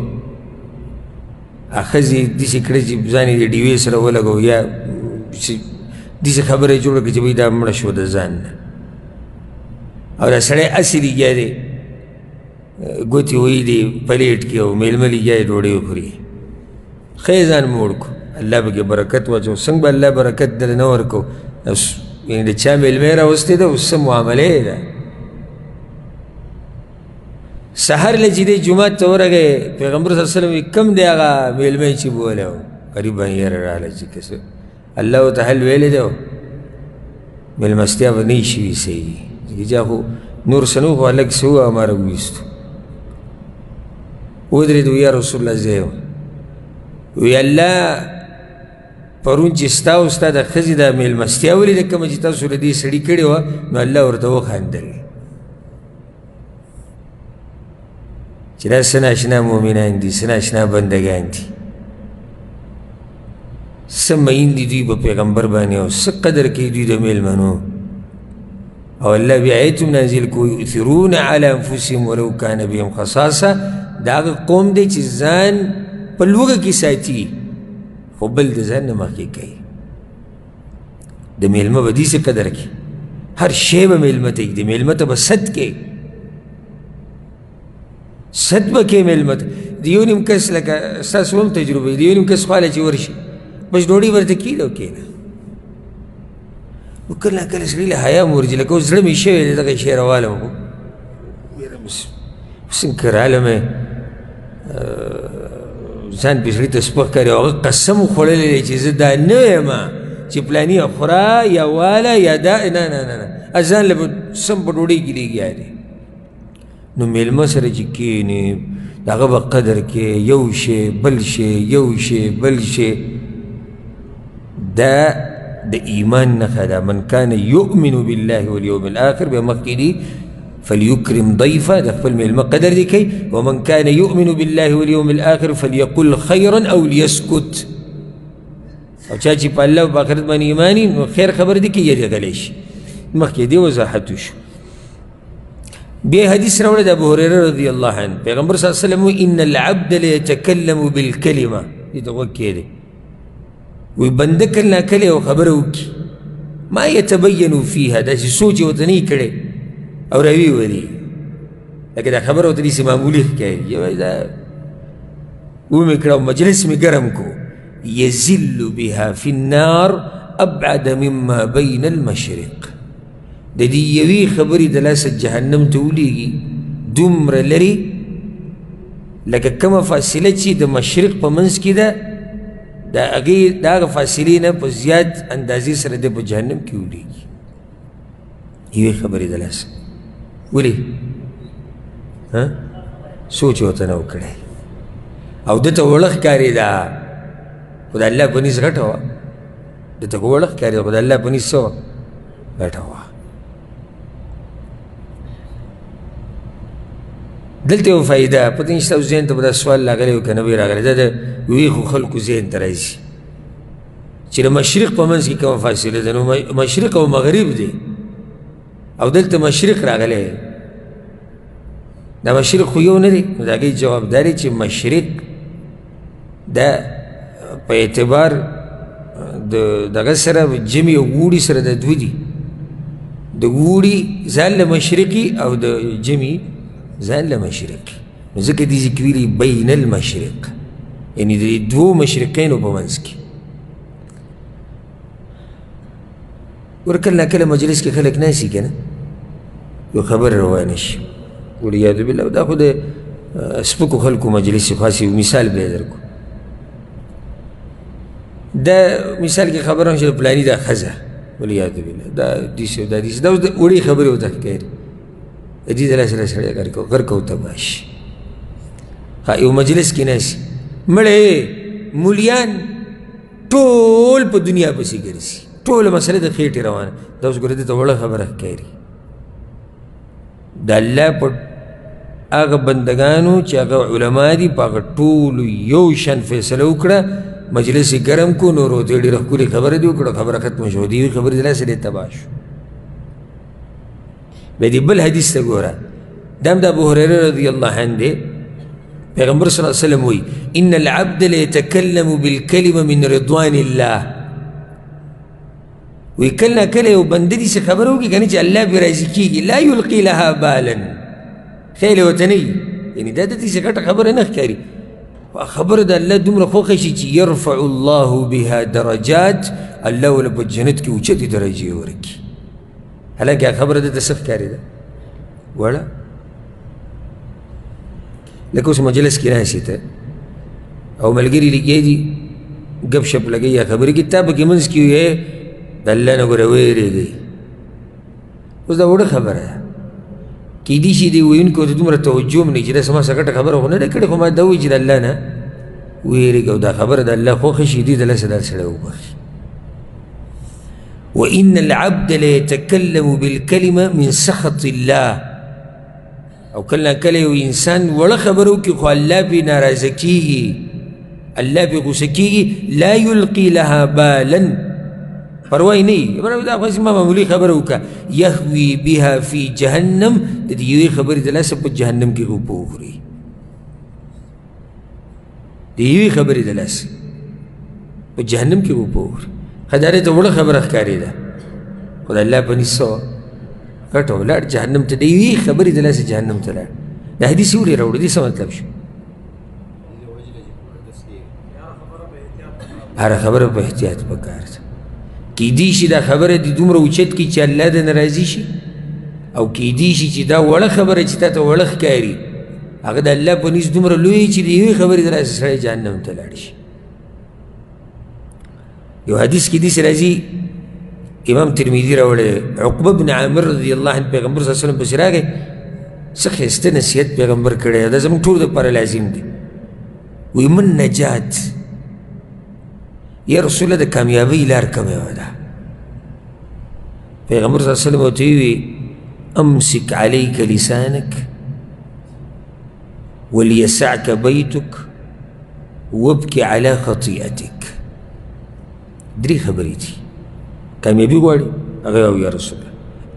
[SPEAKER 1] ښځې داسې کړه چې ځان یې د ډیوې سره ولګو یا داسې خبره یې جوړه کړه چې بهی دا مړه شوه د ځان نه او دا سړی هسې لګیا دی ګوتې وهي دي پلیټ کې او میلمه لګیا دی ډوډۍ وخوري ښه یې ځان موړ کړو الله به کې برکت واچو څنګه به الله برکت دله نه ورکو یعنې د چا میلمه یې راوستی ده اوس څه معامله یې ده سحر له چې دی جومات ته ورغی پیغمبر صلی الله علیه وسلم کم دی هغه میلمه یې چې بولی و قریبا یاره راغله چې که الله ورته حل ویلی دی میلمستیا به نه شوي صحیح جا خو نور څه نه و خو هلک څه و هماره وویستو ودرېدو یا رسول الله زه یم وی الله پرون چې ستا او ستا د ښځې دا میلمستیا ولیده کومه چې تاسو له دې سړي کړې وه نو الله ورته وخندل چې دا څه ناشنا مؤمنان دي څه ناشنا بندګان دي څه مین دي دوی په پیغمبر باندې او څه قدر کوي دوی د میلمنو او الله بیا آیت نازل کو یؤثرون علی انفسهم ولو کان بهم خصاصه دا هغه قوم دی چې ځان په لوږه کې ساتي خو بل د ځان نه مخکې کوي د میلمه به داسې قدر کوي هر شی به میلمه ته ږدي میلمه ته به صد کوي صد به کوي میلمه ته د یو نیم کس لکه ستاسو هم تجربه د یو نیم کس خواله چې ورشي بس ډوډۍ ورته کیله او کېنه نو کله کله سړي له حیا مورځي لکه اوس زړه مې شوی دی دغه شی راوالم خو څنګه راغلمې ځان پې سړي ته سپک کړي او هغه قسم خوړلی دی چې زه دا نه یم چې پلاني خوره یا واله یا دا نه نه نه نه ځان له به سم په ډوډۍ کې لګیا دی نو میلمه سره چې کښېنې د هغه به قدر کې یو شی بل شی یو شی بل شی دا د ایمان نښه ده من کان یؤمن بالله والیوم الاخر بیا مخکې دي فلیکرم ضیفه د خپل میلمه قدر دی کوي ومن کان یؤمن بالله والیوم الاخر فلیقل خیرا او لیسکت او چا چې په الله او په آخرت باندې ایماني نو خیر خبر دی کوي یېرېدلی شي مخکې دې وضاحت وشو بیا حدیث راوړی د ابوهریره رضی الله عنه پیغمبر صلی الله علیه وسلم ان العبد لیتکلم بالکلمه دې ته غوږ کېدی وی بنده کله ناکله یو خبره وکړي ما یتبینو فیها داسې سوچ یې ورته نه وي کړی او راوي ولي لکه دا خبره ورته داسې معمولي ښکاري یوازې دا ومې کړه او مجلس مې ګرم کو یزل بها فی النار ابعد مما بین المشرق د دې یوې خبرې د لاسه جهنم ته ولیږي دومره لرې لکه کومه فاصله چې د مشرق په منځ کې ده د هغه فاصلې نه په زیات اندازې سره د په جهنم کې ولیږي یوې خبرې د لاسه ولې سوچ یې ورته نه و کړی او دته وړه ښکارېده خو د الله په نس غټه وه دته خو وړه ښکارېده خو د الله په نس څه وه غټه وه دلته یو فایده پته نشته او ذهن ته به دا سوال راغلی و که نه وی راغلی دا د ویښو خلکو ذهن ته راځي چې د مشرق په منځ کې کومه فاصله ده نو مشرق او مغرب دی او دلته مشرق راغلی دا مشرق خو یو نه دی نو د هغې جواب دا دی چې مشرق دا په اعتبار د دغه سره جمع او ګوړي سره د دوه دي د ګوړي ځان له مشرقي او د جمع ځان له مشرقي نو ځکه دې ذکر ویلي بین المشرق یعنې د دوو مشرقینو په منځ کې ور کله ناکله مجلس کې خلک ناستي که نه یو خبره روانه شي والعیاذ بالله دا خو د سپکو خلکو مجلس خاص یو مثال به یې درکړو دا مثال کې خبره هم چې د پلاني دا ښځه والعیاذ بالله دا داسې او دا داسې دا اوس د وړې خبرې ورته ښکاري د دې ځای سره سړی غرق او تباه شي یو مجلس کې ناستي مړې مولیان ټول په دنیا پسې ګرځي ټوله مسله د خېټې روانه دا اوس ګوره دې ته وړه خبره ښکاري د الله په هغه بندګانو چې هغه علما دي په هغه ټولو یو شان فیصله وکړه مجلس یې ګرم کو نور ورته ډېره ښکلې خبره دې وکړه خبره ختمه شوه د یوې خبرې د لاسه ډېر تباه شو بیا دې بل حدیث ته ګوره دا هم د ابوهریره رضی الله عنه دی پیغمبر صلی اللہ علیہ وسلم وی ان العبد لیتکلم بالکلمه من رضوان الله وی کلنا کله یو بنده دې څه خبره وکړي کنه چې الله پرې راضي کېږي لا یلقي لها بالا خیال ورته نه وي یعنې دا د دې څه ګټه خبره نه ښکاري خبره د الله دومره خوښه شي چې یرفع الله بها درجات الله وله په جنت کې اوچتې درجې ورکړي حالانکه خبره د څه ښکاري ده وړه لکه اوس مجلس کې ناستې ته او ملګري لګیا دي ګپ شپ لګوي یا خبرې کوي تا پکې منځ کې وي د الله نه ګوره ویرېږئ اوس دا وړه خبره ده کیدای شي دې ویونکو ته دومره توجه هم نه چې دا زما څه ګټه خبره خو نه ده کړې خو ما دا وایي چې د الله نه ویرېږه او دا خبره د الله خوښه شي دې ته لسه دا سړی وبخښي وإن العبد ليتكلم بالكلمة من سخط الله او کله کله یو انسان وړه خبره وکړي خو الله پرې ناراضه کېږي الله پرې غوسه کېږي لا یلقي لها بالا پروا یې نه وي دا خو ما معمولي خبره وکړه یهوي بها فی جهنم د دې یوې خبرې د لاسه په جهنم کې اوبه وخوري د یوې خبرې د لاسه په جهنم کې اوبه وخوري ښه دا ته وړه خبره ښکارېده خو د الله په نس غټه ولاړ جهنم ته د یوې خبرې د لاسه جهنم ته لاړ دا حدیث ولې راوړه دې څه مطلب شو هره خبره په احتیاط پکار ده کیدای شي دا خبره دې دومره اوچت کړي چې الله د ناراضي شي او کیدای شي چې دا وړه خبره چې تا ته وړه ښکاري هغه د الله په نس دومره لوی چې د یوې خبرې د لاسه سړی جهنم ته لاړ شي یو حدیث کې داسې راځي امام ترمذي راوړی عقبه بن عامر رضی الله عنه پیغمبر صلی الله علیه وسلم پسې راغی څه ښایسته نصیحت پیغمبر کړی دا زموږ ټولو دپاره لازم دی وی من نجات یا رسول الله د کامیابۍ لار کومه یوه ده پیغمبر صلی الله علیه وسلم ورته ووی امسک علیک لسانک وليسعك بيتك وابكي على خطيئتك دري خبريتي کامیابی غواړي هغه یا رسول الله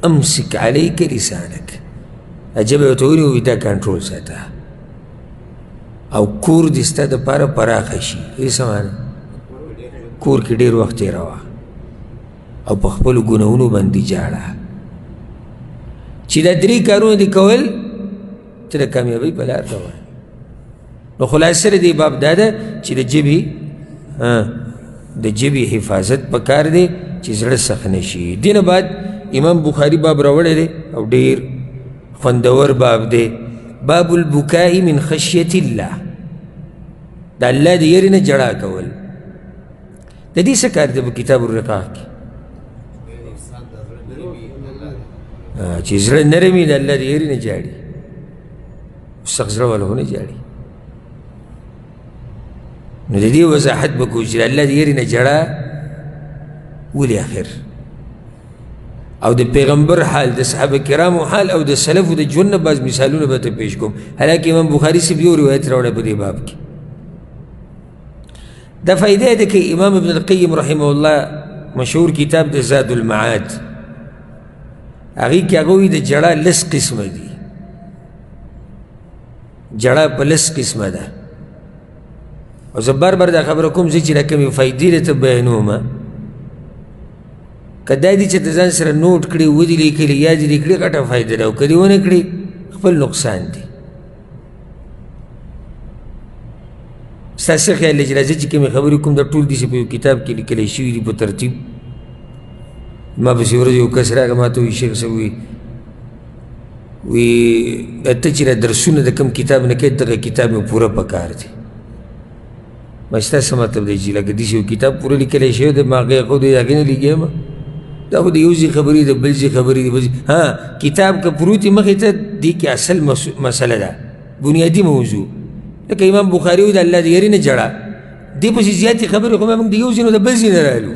[SPEAKER 1] امسک علیک لسانک ژبه ورته ونیو دا کنټرول ساته او کور دې ستا دپاره پراخه شي دې څه معنی کور کې ډېر وخت تېروه او په خپلو ګناهونو باندې جاړه چې دا درې کارونه دې کول ته د کامیابۍ په لار روان نو خلاصه د دې باب دا ده چې د ژبې حفاظت پکار دی چې زړه سخت نه شي دې نه بعد امام بخاري باب راوړی دی او ډېر خوندور باب دی باب البکاء من خشیة الله د الله د یرې نه جړا کول د دې څه کار دی په کتاب الرقاق کې چې زړه نرم وي د الله د یرې نه جاړي سخت زړه والا خو نه جاړي نو د دې وضاحت به کوو چې د الله د یرې نه جړه ولې اخر او د پیغمبر حال د صحابه کرامو حال او د سلفو د ژوند نه بعض مثالونه به ته پیش کوم حالانکه امام بخاري صاحب یو روایت راوړی په دې باب کې دا فایده ده که امام ابن القیم رحمه الله مشهور کتاب د زاد المعاد هغې کې هغه وایي د جړه لس قسمه دي جړه په لس قسمه ده او زه بار بار دا خبره کوم زه چې دا کومې فایدې درته بیانوم که دا دي چې د ځان سره نوټ کړي ودې لیکلي یا دې لیکلي غټه فایده ده او که دې ونه کړي خپل نقصان دی ستاسو خیال دی چې راځي چې کومې خبرې کوم دا ټول دي چې په یو کتاب کې لیکلی شوي دي په ترتیب ما پسې ورځ یو کس راغی ما ته وایي شیخ صاحب وی ته چې را درسونه د کوم کتاب نه کوې دغه کتاب مې پوره پکار دی ما ستا څه مطلب دی چې لکه داسې یو کتاب پوره لیکلی شوی دی ما هغې خو د هغې نه لیکیم دا خو د یو ځای خبرې د بل ځای خبرې دي ها کتاب که پروت وي مخې ته دې کې اصل مسله ده بنیادي موضوع لکه امام بخاري وایي د الله د یرې نه جړه دې پسې زیاتې خبرې خو موږ د یو ځای نه د بل ځای نه رالو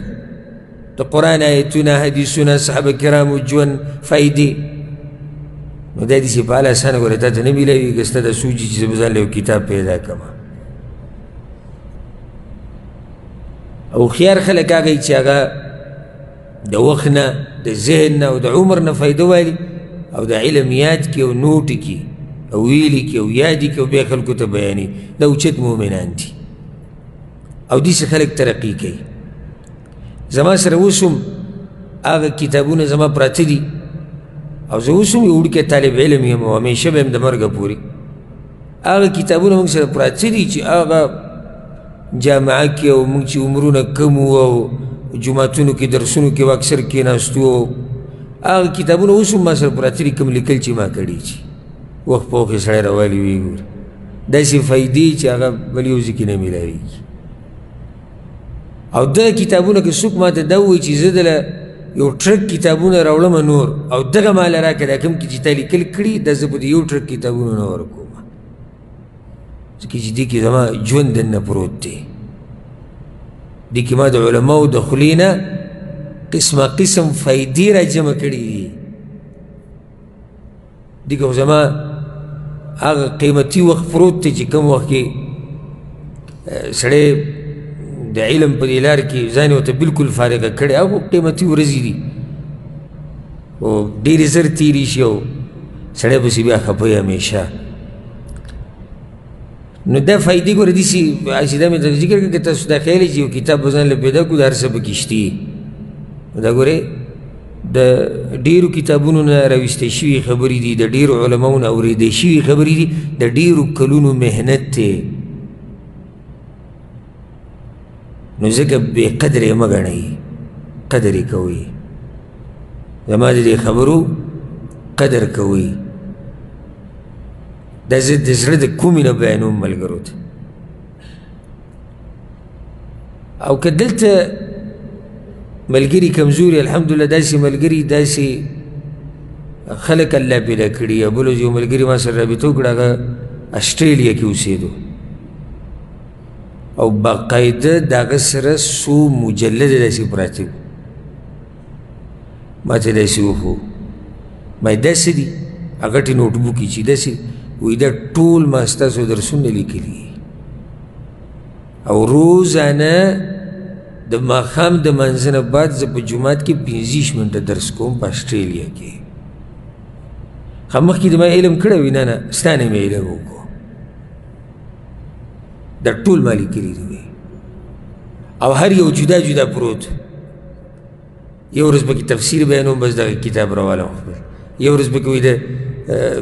[SPEAKER 1] د قرآن آیتونه حدیثونه صحابه کرامو ژوند فایدې نو دا داسې په اله اسانه ګوره تا ته نه میلاوي که ستا دا سوچي چې زه به ځان له یو کتاب پیدا کړم هوښیار خلک هغه چې هغه د وخت نه د ذهن نه او د عمر نه فایده والي او د علم یاد کړي او نوټ کړي او ویلی کی او یادی کی او بیا خلکو ته بیاني دا اوچت مؤمنان دي او داسې خلک ترقي کوي زما سره اوس هم هغه کتابونه زما پراته دي او زه اوس هم یو وړوکی طالب علم یم او همیشه به یم د مرګه پورې هغه کتابونه موږ سره پراته دي چې هغه جامعه کې او موږ چې عمرونه کم وو او جوماتونو کې درسونو کې اکثر کېناستو او هغه کتابونه اوس هم ما سره پراته دي کوم لیکل چې ما کړي چې وخت په وخت یې سړی راوالي ویې ګوري داسې فایدې چې هغه بل یو ځای کې نه میلاویږي او دا کتابونه که څوک ما ته دا ووایي چې زه دله یو ټرک کتابونه راوړم نور او دغه ماله راکړه دا کوم کې چې تا لیکل کړي دا زه په دې یو ټرک کتابونه نه ورکوم ځکه چې دې کې زما ژوند دننه پروت دی دې کې ما د علماو د خولې نه قسمه قسم فایدې را جمع کړي دي دې کې خو زما هغه قیمتي وخت پروت دی چې کوم وخت کې سړی د علم په دې لار کې ځان ورته بلکل فارغه کړی هغه قیمتي ورځې دي او ډېرې زر تېرې شي او سړی پسې بیا خفه وي همیشه نو دا فایدې ګوره داسې چې دا مې درته ذکر کړه که تاسو دا خیال چې یو کتاب به ځان له پیدا کړو د هر څه پکې شتي نو دا ګورې د ډېرو کتابونو نه راویستې شوي خبرې دي د ډېرو علماو نه اورېدې شوي خبرې دي د ډېرو کلونو محنت دی نو ځکه بې قدر یې مه ګڼئ قدر یې کوئ زما د دې خبرو قدر کوئ دا زه د زړه د کومې نه بیانوم ملګرو ته او که دلته ملګري کمزوري الحمدلله داسې ملګري داسې خلک الله پیدا کړي یا بل یو ملګري ما سره رابطه وکړه هغه اسټرالیا کې اوسېدو او باقاعده د هغه سره څو مجلده داسې پراته وو ما ته داسې وښو ما یې داسې دي هغه ټې نوټبوک یې چې داسې وی دا ټول ما ستاسو درسونه لیکلي او روزانه د ماښام د منځه نه بعد زه په جومات کې 25 منټه درس کوم په اسټرالیا کې خو مخکې د ما علم کړی وي نه نه ستا نه مې علم وکړو دا ټول ما لیکلي دي او هر یو جدا جدا پروت یو ورځ پکې تفسیر بیانوم بس دغه کتاب راوالم یو ورځ پکې وي د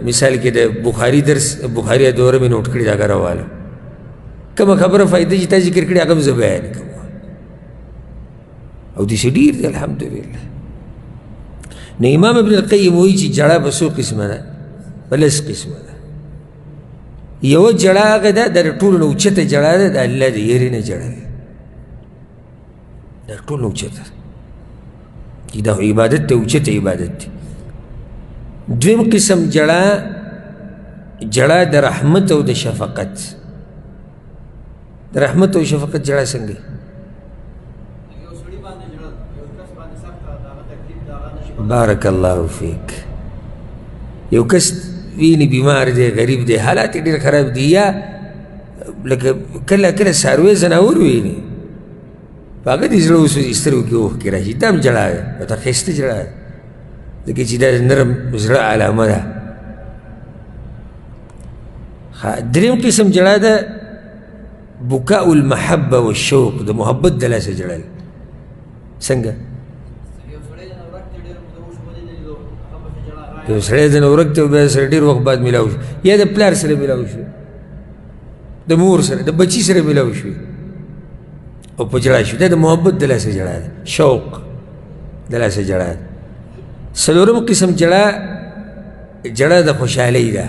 [SPEAKER 1] مثال کې د بخاري درس بخاري دوره مې نوٹ کړي دا هغه راوالم کومه خبره فایده چې تا ذکر کړې هغه هم زه بیان کوم او داسې ډېر دی الحمدلله نو امام ابن القیم وایي چې جړه به څو قسمه ده په لس قسمه ده یوه جړه هغه ده د ټولو نه اوچته جړه ده د الله د یېرې نه جړه ده د ټولو نه اوچته چې دا عبادت دی اوچته عبادت دی دویم قسم جړه جړه د رحمت او د شفقت د رحمت او شفقت جړه څنګه بارک الله فیک یو کس ویني بیمار دی غریب دی حالات یې ډېر خراب دي یا لکه کله کله څاروی ځناور ویني په هغه دې زړه اوس سترګو کې اوښکې راشي دا هم جړه ده ورته ښایسته جړه ده ځکه چې دا نرم زړه علامه ده دریم قسم جړه ده بکاء المحبه والشوق د محبت د لاسه جړل څنګه یو سړی ځنه ورک دی او بیا سره ډېر وخت بعد میلاو شو یا د پلار سره میلاو شو د مور سره د بچي سره میلاو شو او په جړه شو دا د محبت د لاسه جړه ده شوق د لاسه جړه ده څلورم قسم جړه جړه د خوشحالۍ ده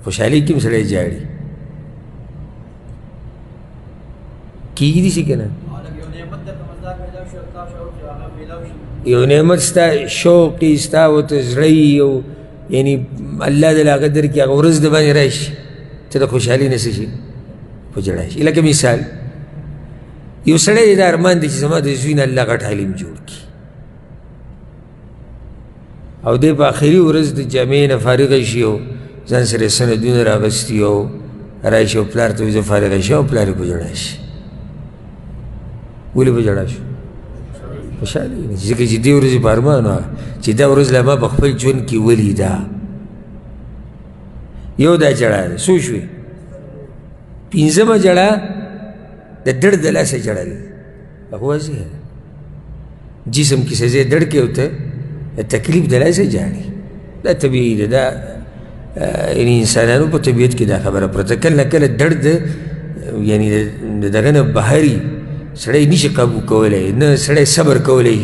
[SPEAKER 1] خوشحالۍ کې هم سړی جاړي کېږي داسې که نه یو نعمت ستا شوق یې ستا ورته زړه او یعنی الله دې له هغه درکړي هغه ورځ د باندې راشي چې د خوشحالۍ نه څه شي په جړه شي لکه مثال یو سړی دا ارمان دی چې زما د زوی نه الله غټ عالم جوړ کړي او دی په آخري ورځ د جامعې نه فارغه شي او ځان سره سندونه راغستي او راشي او پلار ته وایي زه فارغه شي او پلار یې په جړه شي ولې په جړه شو خوشحالي ځکه چې دې ورځې په ارمان وه چې دا ورځ لا ما په خپل ژوند کې ولیده یو دا جړه ده څو شوې پنځمه جړه د دړ د لاسه جړل هغه واضح ده جسم کې څه ځای دړ کې ورته تکلیف د لاسه جاړي دا طبیعي ده دا یعنی انسانانو په طبیعت کې دا خبره پرته کله نه کله درد یعنی د دغه نه بهري سړی نشي قابو کولی نه سړی صبر کولی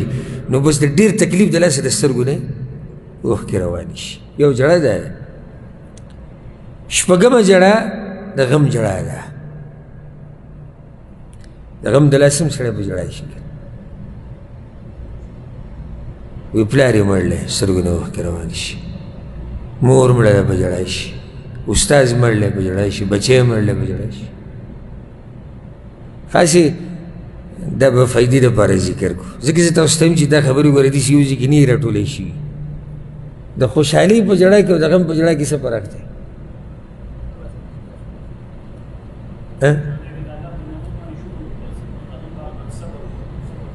[SPEAKER 1] نو بس د ډېر تکلیف د لاسه د سترګو نه اوښکې روانې شي یو جړه ده شپږمه جړه د غم جړه ده د غم د لاسه هم سړی په جړی شي وی پلار یې مړلی سترګو نه اوښکې روانې شي مور مړه ده په جړی شي استاد مړلی په جړی شي بچی مړلی په جړی شي خاصې دا به فایدې دپاره ذکر کړو ځکه زه تاسو ته یم چې دا خبرې ګوره داسې یو ځای کې نه راټولې شوي د خوشحالۍ په جړی کې او د غم په جړی کې څه فرق دی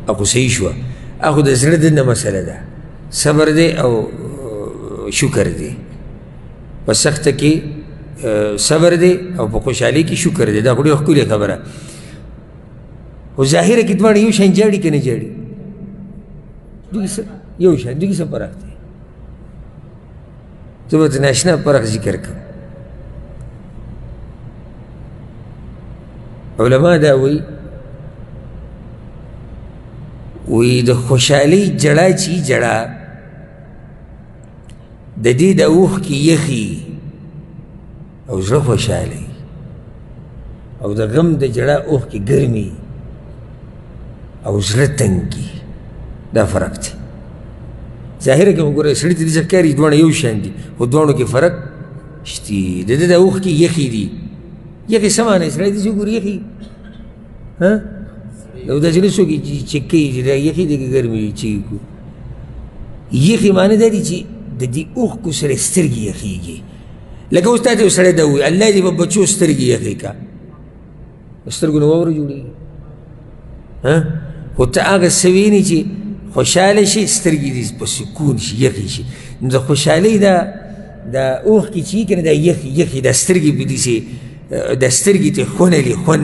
[SPEAKER 1] اخو صحیح شوه اخو د زړه دننه مسله ده صبر دی او شکر دی په سخته کې صبر دی او په خوشحالۍ کې شکر دی دا خو ډېره ښکلې خبره خو ظاهره کې دواړه یو شان جاړي که نه جاړي یو شان دوی کې څه فرق دی زه به ورته ناشنا فرق ذکر کړم علما دا وی د خوشحالۍ جړه چې جړه د دې د اوښکې یخي او زړه خوشحالۍ او د غم د جړه اوښکې ګرمي او زړه تنګي دا فرق دی ظاهره کې خو ګوره سړي ته داسې ښکاري دواړه یو شان دي خو دواړو کې فرق شتي د ده د اوښکې یخي دي یخي څه معنی سړی داسې وګوري یخي او داسې نه څوک چې کوي چې دا یخي دی که ګرمي چې یخي معنی دا دي چې د دې اوښکو سره سترګې یخېږي لکه اوس تا ته یو سړی دا ووایي الله دې په بچو سترګې یخې کا سترګو نه واوره جوړېږي خو ته هغه څه وینې چې خوشحاله شي سترګې دې په سکون شي یخې شي نو د خوشحالۍ دا اوښکې چې وي که نه دا یخې دا سترګې په داسې دا سترګې ته خونلې خون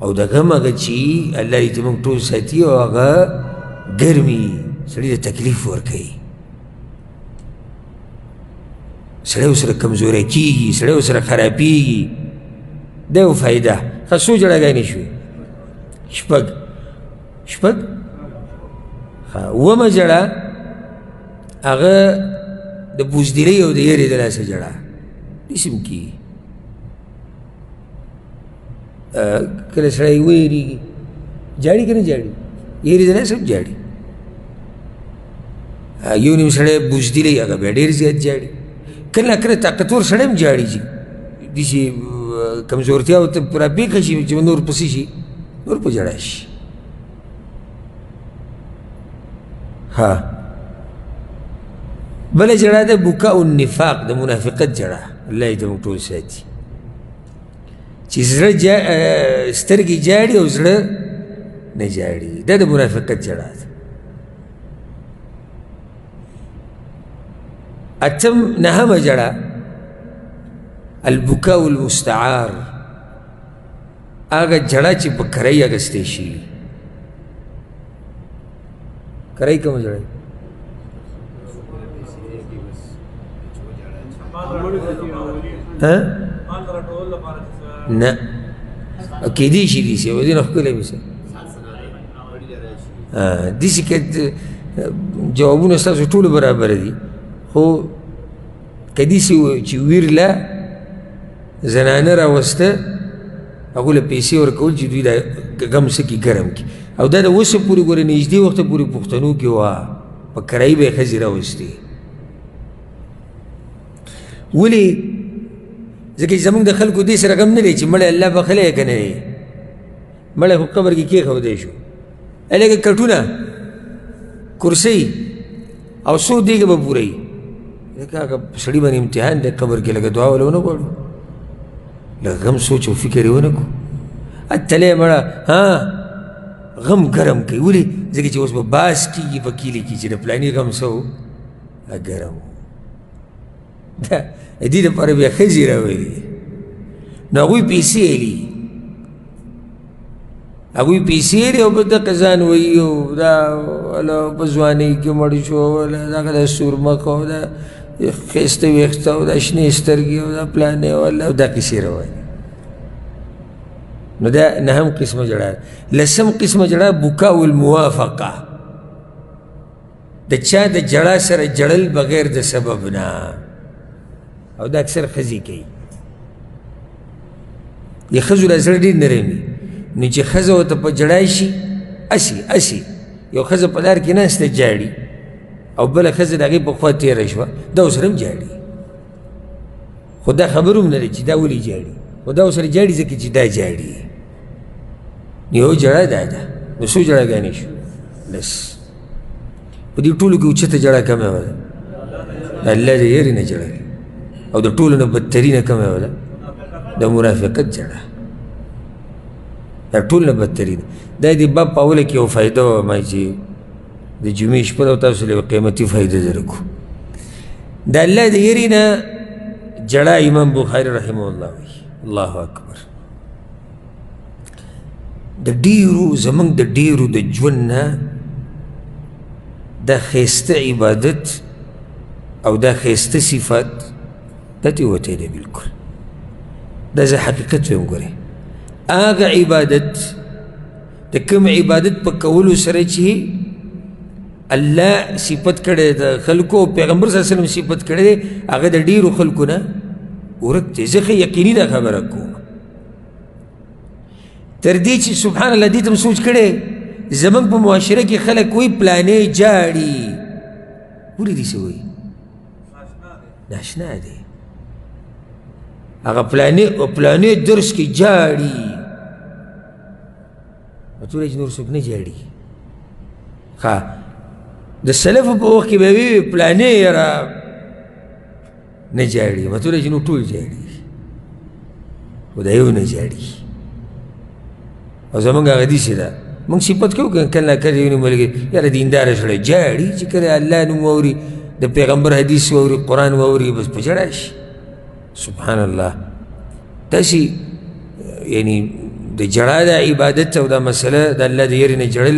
[SPEAKER 1] او د غم هغه چې الله دې ته موږ ټول ساتي او هغه ګرمي سړي ته تکلیف ورکوي سړی ورسره کمزوری کېږي سړی ورسره خرابېږي دا یو فایده ښه څو جړاګانې شوې شپږ اومه جړه هغه د بوزدلۍ او د یرې د لاسه جړه داسې هم کېږي کله سړی ویرېږي جاړي که نه جاړي یرې د لاسه هم جاړي یو نیم سړی بوزدلۍ هغه بیا ډېر زیات جاړي کله نه کله طاقتور سړی هم جاړي چې داسې کمزورتیا ورته راپېښه شي چې نور پسې شي نور په جړا شي بله جړه ده بکاء النفاق د منافقت جړه الله دې موږ ټول ساتي چې زړه سترګې جاړي او زړه نه جاړي دا د منافقت جړه ده اتم نهمه جړه البکاء المستعار هغه جړه چې په کرۍ اخیستې شي کرۍ کومه جړه نه کېدای شي داسې او دې نه ښکلی مثال داسې که جوابونه ستاسو ټولو برابر دي خو که داسې چې ویرله زنانه راوسته هغو له پیسې ورکول چې دوی دا غم څه کړي ګرم کړي او دا د اوسه پورې ګورې نږدې وخته پورې پښتنو کې وه په کرایي به یې ښځې راوستې ولې ځکه چې زموږ د خلکو دې سره غم نه دی چې مړی الله بخلی که نه دی مړی خو قبر کې کېښودی شو هلکه کټونه کرسۍ او څو دیګه به پوره وي لکه هغه سړي باندې امتحان دی قبر کې لکه دعا وله ونه غواړو لږ غم سوچ او فکر یې ونه کړو اتلی مړه غم ګرم کوي ولې ځکه چې اوس به باس کېږي په کلي کې چې د فلاني غم څه و ګرم د دې دپاره بیا ښځې راولي نو هغوی پیسې لي هغوی پیسې لي او په دغه ځان وایي او دا په ځوانۍ کې مړ شو دغه د سورمخ او دا ښایسته ویښته او دا شنې سترګې او دا پلانې او دا کیسې روانې نو دا نهم قسمه جړه لسم قسمه جړه بکاء الموافقه د چا د جړه سره جړل بغیر د سبب نه او دا اکثر ښځې کوي د ښځو له زړه ډېر نرم وي نو چې ښځه ورته په جړای شي اسي یو ښځه په لار کې ناسته جاړي او بله ښځه د هغې په خوا تېره شوه دا ورسره هم جاړي خو دا خبر هم نه دی چې دا ولې جاړي خو دا ورسره جاړي ځکه چې دا جاړي یو جړه دا ده نو څو جړاګانې شو لس په دې ټولو کې اوچته جړه کومه وه ده د الله د یېرې نه جړه او د ټولو نه بدترینه کومه وه ده د مرافقت جړه دا ټول نه بدترینه دا د باب په اوله کې یو فایده وه ما چې د جمعې شپه ده تاسو له یوه قیمتي فایده درکو د الله د یېرې نه جړه امام بخاري رحمه الله وایي الله اکبر د ډېرو زموږ د ډېرو د ژوند نه دا ښایسته عبادت او دا ښایسته صفات دا ترې وتی دی بلکل دا زه حقیقت ویم ګورې هغه عبادت د کوم عبادت په کولو سره چې الله صفت کړی د خلکو او پیغمبر صلی الله علیه وسلم صفت کړی دی هغه د ډېرو خلکو نه ورک دی زه ښه یقیني دا خبره کوم تر دې چې سبحان الله دې ته م سوچ کړی زموږ په معاشره کې خلک وایي پلانې جاړي ولې دې څه وایي ناشنا دی هغه پلانې درس کې جاړي ورته وایي چې نور څوک نه جاړي ښه د سلفو په وخت کې به وي پلانې یاره نه جاړي ورته وایي چې نور ټول جاړي خو دا یو نه جاړي او زمونږ هغه داسې ده موږ صفت کوو که کله ناکله یو ملګري یاره دینداره سړی جاړي چې کله الله نوم واوري د پیغمبر حدیث واوري قرآن واوري بس په ژړا شي سبحان الله داسې یعنی د ژړا دا عبادت او دا مسله د الله د یېرې نه جړل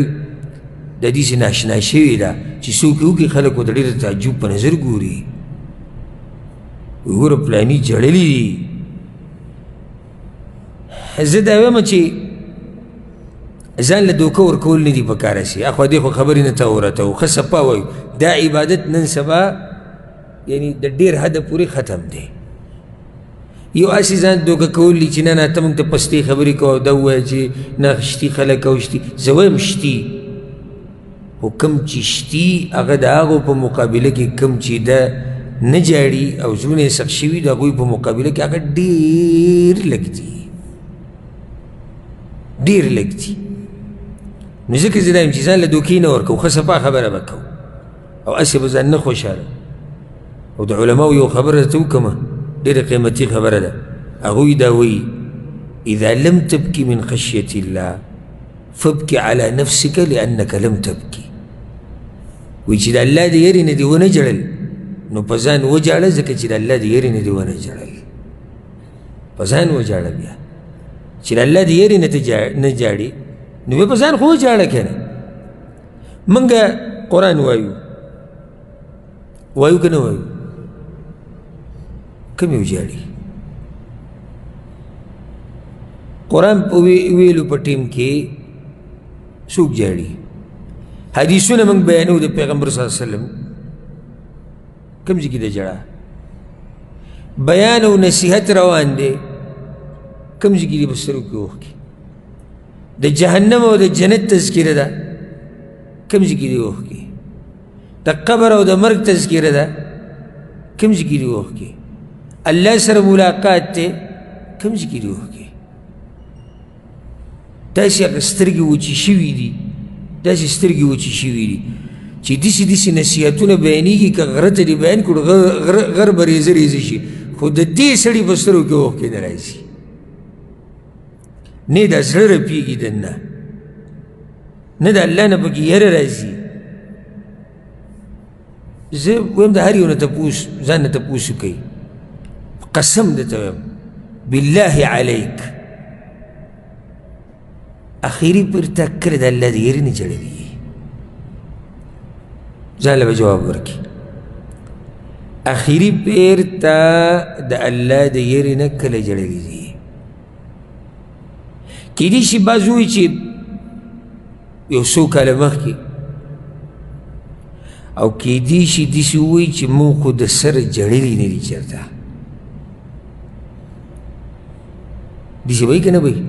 [SPEAKER 1] د داسې ناشنا شوې ده چې څوک یې وکړي خلک ورته ډېر د تعجب په نظر ګوري وګوره پلاني جړلي دي زه دا وایم چې ځان له دوکه ورکول نه دي په کار شي اخوا دې خو خبرې نه ته ورته و ښه صفا وایو دا عبادت نن سبا یعنی د ډېر حده پورې ختم دی یو هسې ځان دوکه کول دي چې نه نه ته موږ ته پستې خبرې کوه دا ووایه چې نه شتي خلک او شتي زه وایم شتي خو کوم چې شتي هغه د هغو په مقابله کې کوم چې ده نه جاړي او زړونه یې سخت شوي د هغوی په مقابله کې هغه ډېر لږ دي ډېر لږ دي نو ځکه زه دا یم چې ځان له دوکې نه ورکوو ښه صفا خبره به کوو او هسې به ځان نه خوشحاله او د علماو یو خبره درته وکړمه ډېره قیمتي خبره ده هغوی دا وایي اذا لم تبکي من خشیة الله فابکي على نفسك لأنك لم تبکي وایي چې د الله د یېرې نه دې ونه جړل نو په ځان وجاړه ځکه چې د الله د یېرې نه دې ونه جړل په ځان وجاړه بیا چې د الله د یېرې نه جاړي نو بیا په ځان خو وجاړه که نه موږ قرآن وایو که نه وایو کوم یې وجاړي قرآن په ویلو په ټیم کې څوک جاړي حدیثونه موږ بیانوو د پیغمبر صلی الله علیه وسلم کوم ځای کې د جړه بیان او نصیحت روان دی کوم ځای کې دي په سترګو کې اوښکې د جهنم او د جنت تذکره ده کوم ځای کې دي اوښکې د قبر او د مرګ تذکره ده کوم ځای کې دي اوښکې الله سره ملاقات دی کوم ځای کې دي اوښکې داسې هغه سترګې وچې شوي دي داسې سترګې وچې شوي دي چې داسې نصیحتونه بیانېږي که غره ته دې بیان کړو غر به ریزه ریزه شي خو د دې سړي په سترګو کې اوښکې نه راځي نه د زړه رپېږي دننه نه د الله نه پکې یره راځي زه وایم د هر یو نه تپوس ځان نه تپوس کوي قسم درته وایم بالله علیک اخیری پیر تا کله د الله د یېرې نه جړلي ځان له به جواب ورکړي اخیری پیر تا د الله د یېرې نه کله جړلي دي کیدای شي بعض ووایي چې یو څو کاله مخکې او کیدای شي داسې ووایي چې مونږ خو د سره جړلي نه دي چېرته داسې به وایي که نه به وایي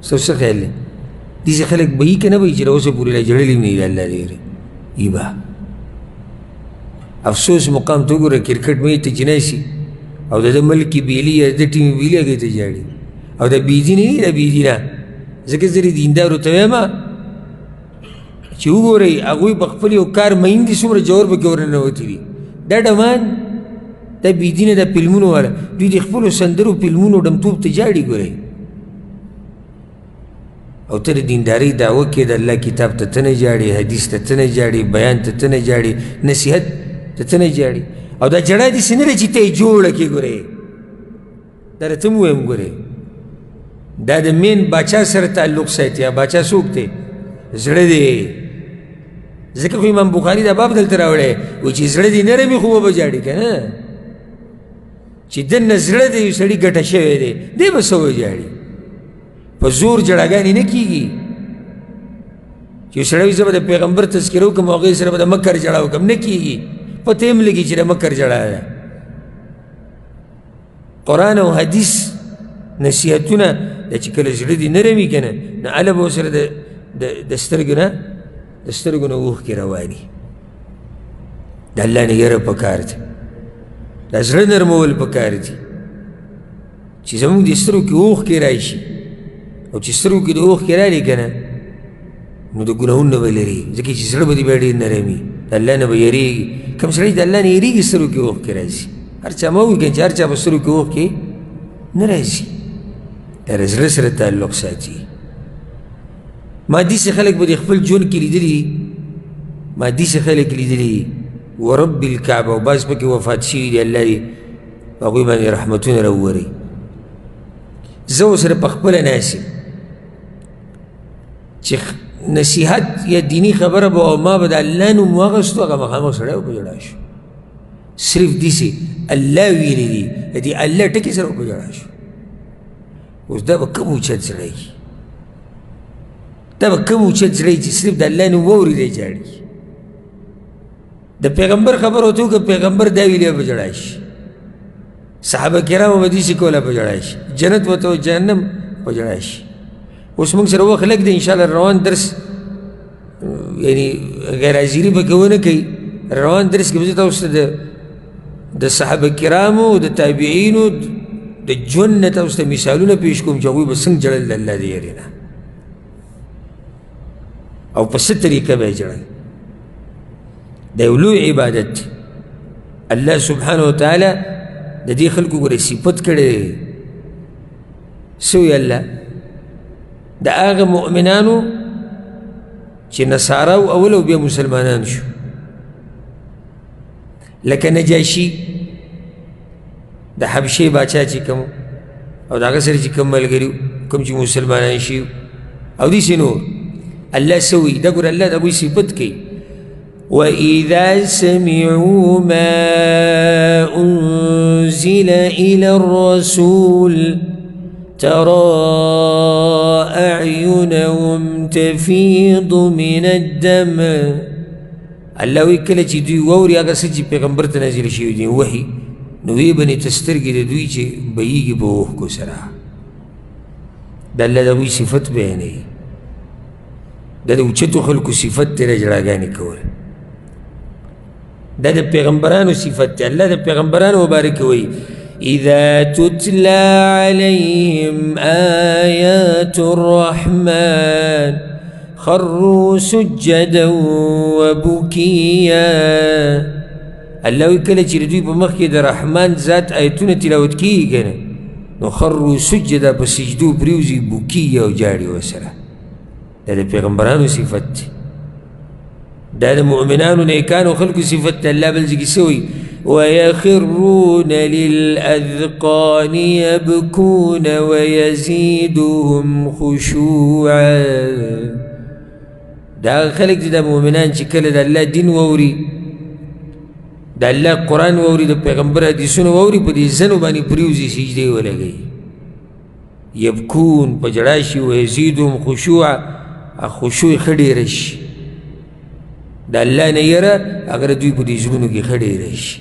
[SPEAKER 1] ستاسو څه خیال دی داسې خلک به وي که نه به وي چې د اوسه پورې لا جړلي نه دي د الله د یېرې ای به افسوس مقام ته وګوره کرکټ میچ ته چې ناستي او د ده ملک بیلي یا د ده ټیم بیلي هغې ته ژاړي او دا بېدینه نه دا بېدینه ځکه زه د دیندارو ته وایم چې وګورئ هغوی په خپل یو کار مین دي څومره جوور پکې ورننوتي دي دا ډمان دا بېدینه دا فلمونو والا دوی د خپلو سندرو فلمونو ډمتوب ته ژاړي ګورئ او ته د دیندارۍ دعوه کې د الله کتاب ته ته نه ژاړې حدیث ته ته نه ژاړې بیان ته ته نه ژاړې نصیحت ته ته نه ژاړې او دا جړه داسې نه ده چې ته یې جوړه کړې ګورې دا راته م ووایم ګورې دا د مین باچا سره تعلق ساتي یا باچا څوک دی زړه دی ځکه خو امام بخاري دا باب دلته راوړی وایي چې زړه دې نرم وي خو به ژاړي که نه چې دننه زړه د یو سړي ګټه شوی دی دی به څه وژاړي په زور جړاګانې نه کېږي چې یو سړی وي زه به د پیغمبر تذکره وکړم او هغې سره به د مکر جړا وکړم نه کېږي پته یې هم لګي چې د مکر جړا ده قرآن او حدیث نصیحتونه دا چې کله زړه دې نرم وي که نه نو هله به ورسره د سترګو نه اوښکې رواني د الله نه یره پکار دی دا زړه نرمول پکار دي چې زموږ د سترګو کې اوښکې راشي او چې سترګو کې د اوښکې رالي که نه نو د ګناهونو نه به لري ځکه چې زړه به دې بیا ډېر نرم وي د الله نه به یېرېږي کوم سړی د الله نه یېرېږي سترګو کې اوښکې راځي هر چا ما ووایي که چې هر چا په سترګو کې اوښکې نه راځي دا د زړه سره تعلق ساتي ما داسې خلک به د خپل ژوند کې لیدلي ما داسې خلک لیدلي ورب الکعبه او بعض پکې وفات شوي دي الله دې په هغوی باندې رحمتونه راووري زه ورسره په خپله ناست یم چې نصیحت یا دینی خبره به ما به د الله نوم واخیستو هغه مخامخ سړی به په ژړا شو صرف داسې الله ویلي دي د دې الله ټکي سره به په ژړا شو اوس دا به کوم اوچت سړی دا به کوم اوچت سړی چې صرف د الله نوم واوري دی ژاړي د پیغمبر خبره ورته وکړه پیغمبر دا ویلي به په ژړا شي صحابه کرامو به داسې کوله په ژړا شي جنت ورته جهنم په ژړا شي اوس موږ سره وخت لږ دی انشاءالله روان درس یعنی غیر حاضري به که ونه کوي روان درس کې به زه تاسو ته د صحابه کرامو د تابعینو د ژوند نه تاسو ته مثالونه پیش کوم چې هغوی به څنګه ژړل د الله د یېرې نه او په څه طریقه به یې ژړل دا یو لوی عبادت دی الله سبحانه وتعالی د دې خلکو ګوره صفت کړی دی څه وایي الله د هغه مؤمنانو چې نصارا و اول او بیا مسلمانان شو لکه نجاشي د حبشې باچا چې کوم او د هغه سره چې کوم ملګري کوم چې مسلمانان شي او داسې نور الله څه وایي دا ګوره الله د هغوی صفت کوي وَإِذَا سَمِعُوا مَا أُنزِلَ إِلَى الرَّسُولِ تَرَى أَعْيُنَهُمْ تَفِيضُ مِنَ الدَّمْعِ الله وایي کله چې دوی واوري هغه څه چې پیغمبر ته نازل شوي دي وحي نو ویې به نې ته سترګې د دوی چې بهیږي په اوښکو سره د الله د هغوی صفت بیانوي دا د اوچتو خلکو صفت دی د ژړاګانې کول دا د پیغمبرانو صفت دی الله د پیغمبرانو مبارک وایي اذا تتلى عليهم آيات الرحمن خروا سجدا وبكيا الله وایي کله چې د دوی په مخ کې د رحمان ذات آیتونه تلاوت کېږي که نه نو خروا سجدا په سجدو پرېوځي بکیا او جاړي ورسره دا د پیغمبرانو صفت دی دا د مؤمنانو نیکانو خلکو صفت دی الله بل ځای کې څه وایي ويخرون للأذقان يبكون ويزيدهم خشوعا. دا خلق دا مؤمنان چې کله د الله دین ووري، د الله قرآن ووري، د پیغمبر حدیثونه ووري، په دې زنو باندې پریوزي سجدې ولګوي. یبکون په ژړا شي، ویزیدهم خشوعا خشوع ښه ډېره شي. د الله نه یره هغه د دوی په دې زړونو کې ښه ډېره شي.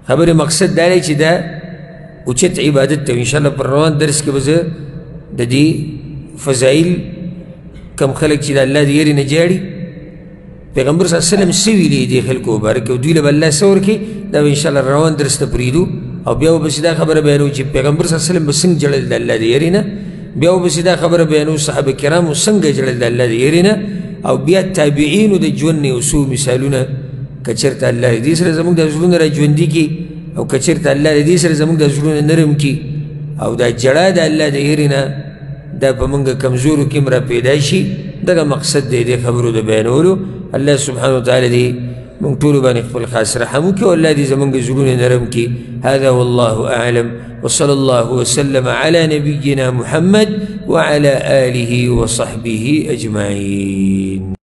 [SPEAKER 1] خبرې مقصد دا دی چې دا اوچت عبادت ته انشاءالله پر روان درس کې به زه د دې فضایل کم خلک چې د الله د یرې نه جاړي، پیغمبر صلی الله علیه وسلم څه ویلي دې خلکو مبارک او دوی له به الله څه ورکړي، دا به انشاءالله روان درس ته پرېږدو. او بیا به بس دا خبره بیانو چې پیغمبر صلی الله علیه وسلم به څنګه جړل د الله د یرې نه، بیا به بس دا خبره بیانو صحابه کرامو څنګه جړل د الله د یرې نه، او بیا تابعینو د ژوند نه یو څو مثالونه که چېرته الله د دې سره زموږ د زړونه را ژوندي کړي، او که چېرته الله د دې سره زموږ د زړونه نرم کړي، او دا جړا د الله د یرې نه دا په موږ کمزورو کې هم را پیدا شي. دغه مقصد دی دې خبرو د بیانولو. الله سبحانه وتعالی دې موږ ټولو باندې خپل خاص رحم وکړي، او الله دې زموږ زړونه نرم کړي. هذا والله أعلم، وصلى الله وسلم على نبينا محمد وعلى آله وصحبه أجمعين.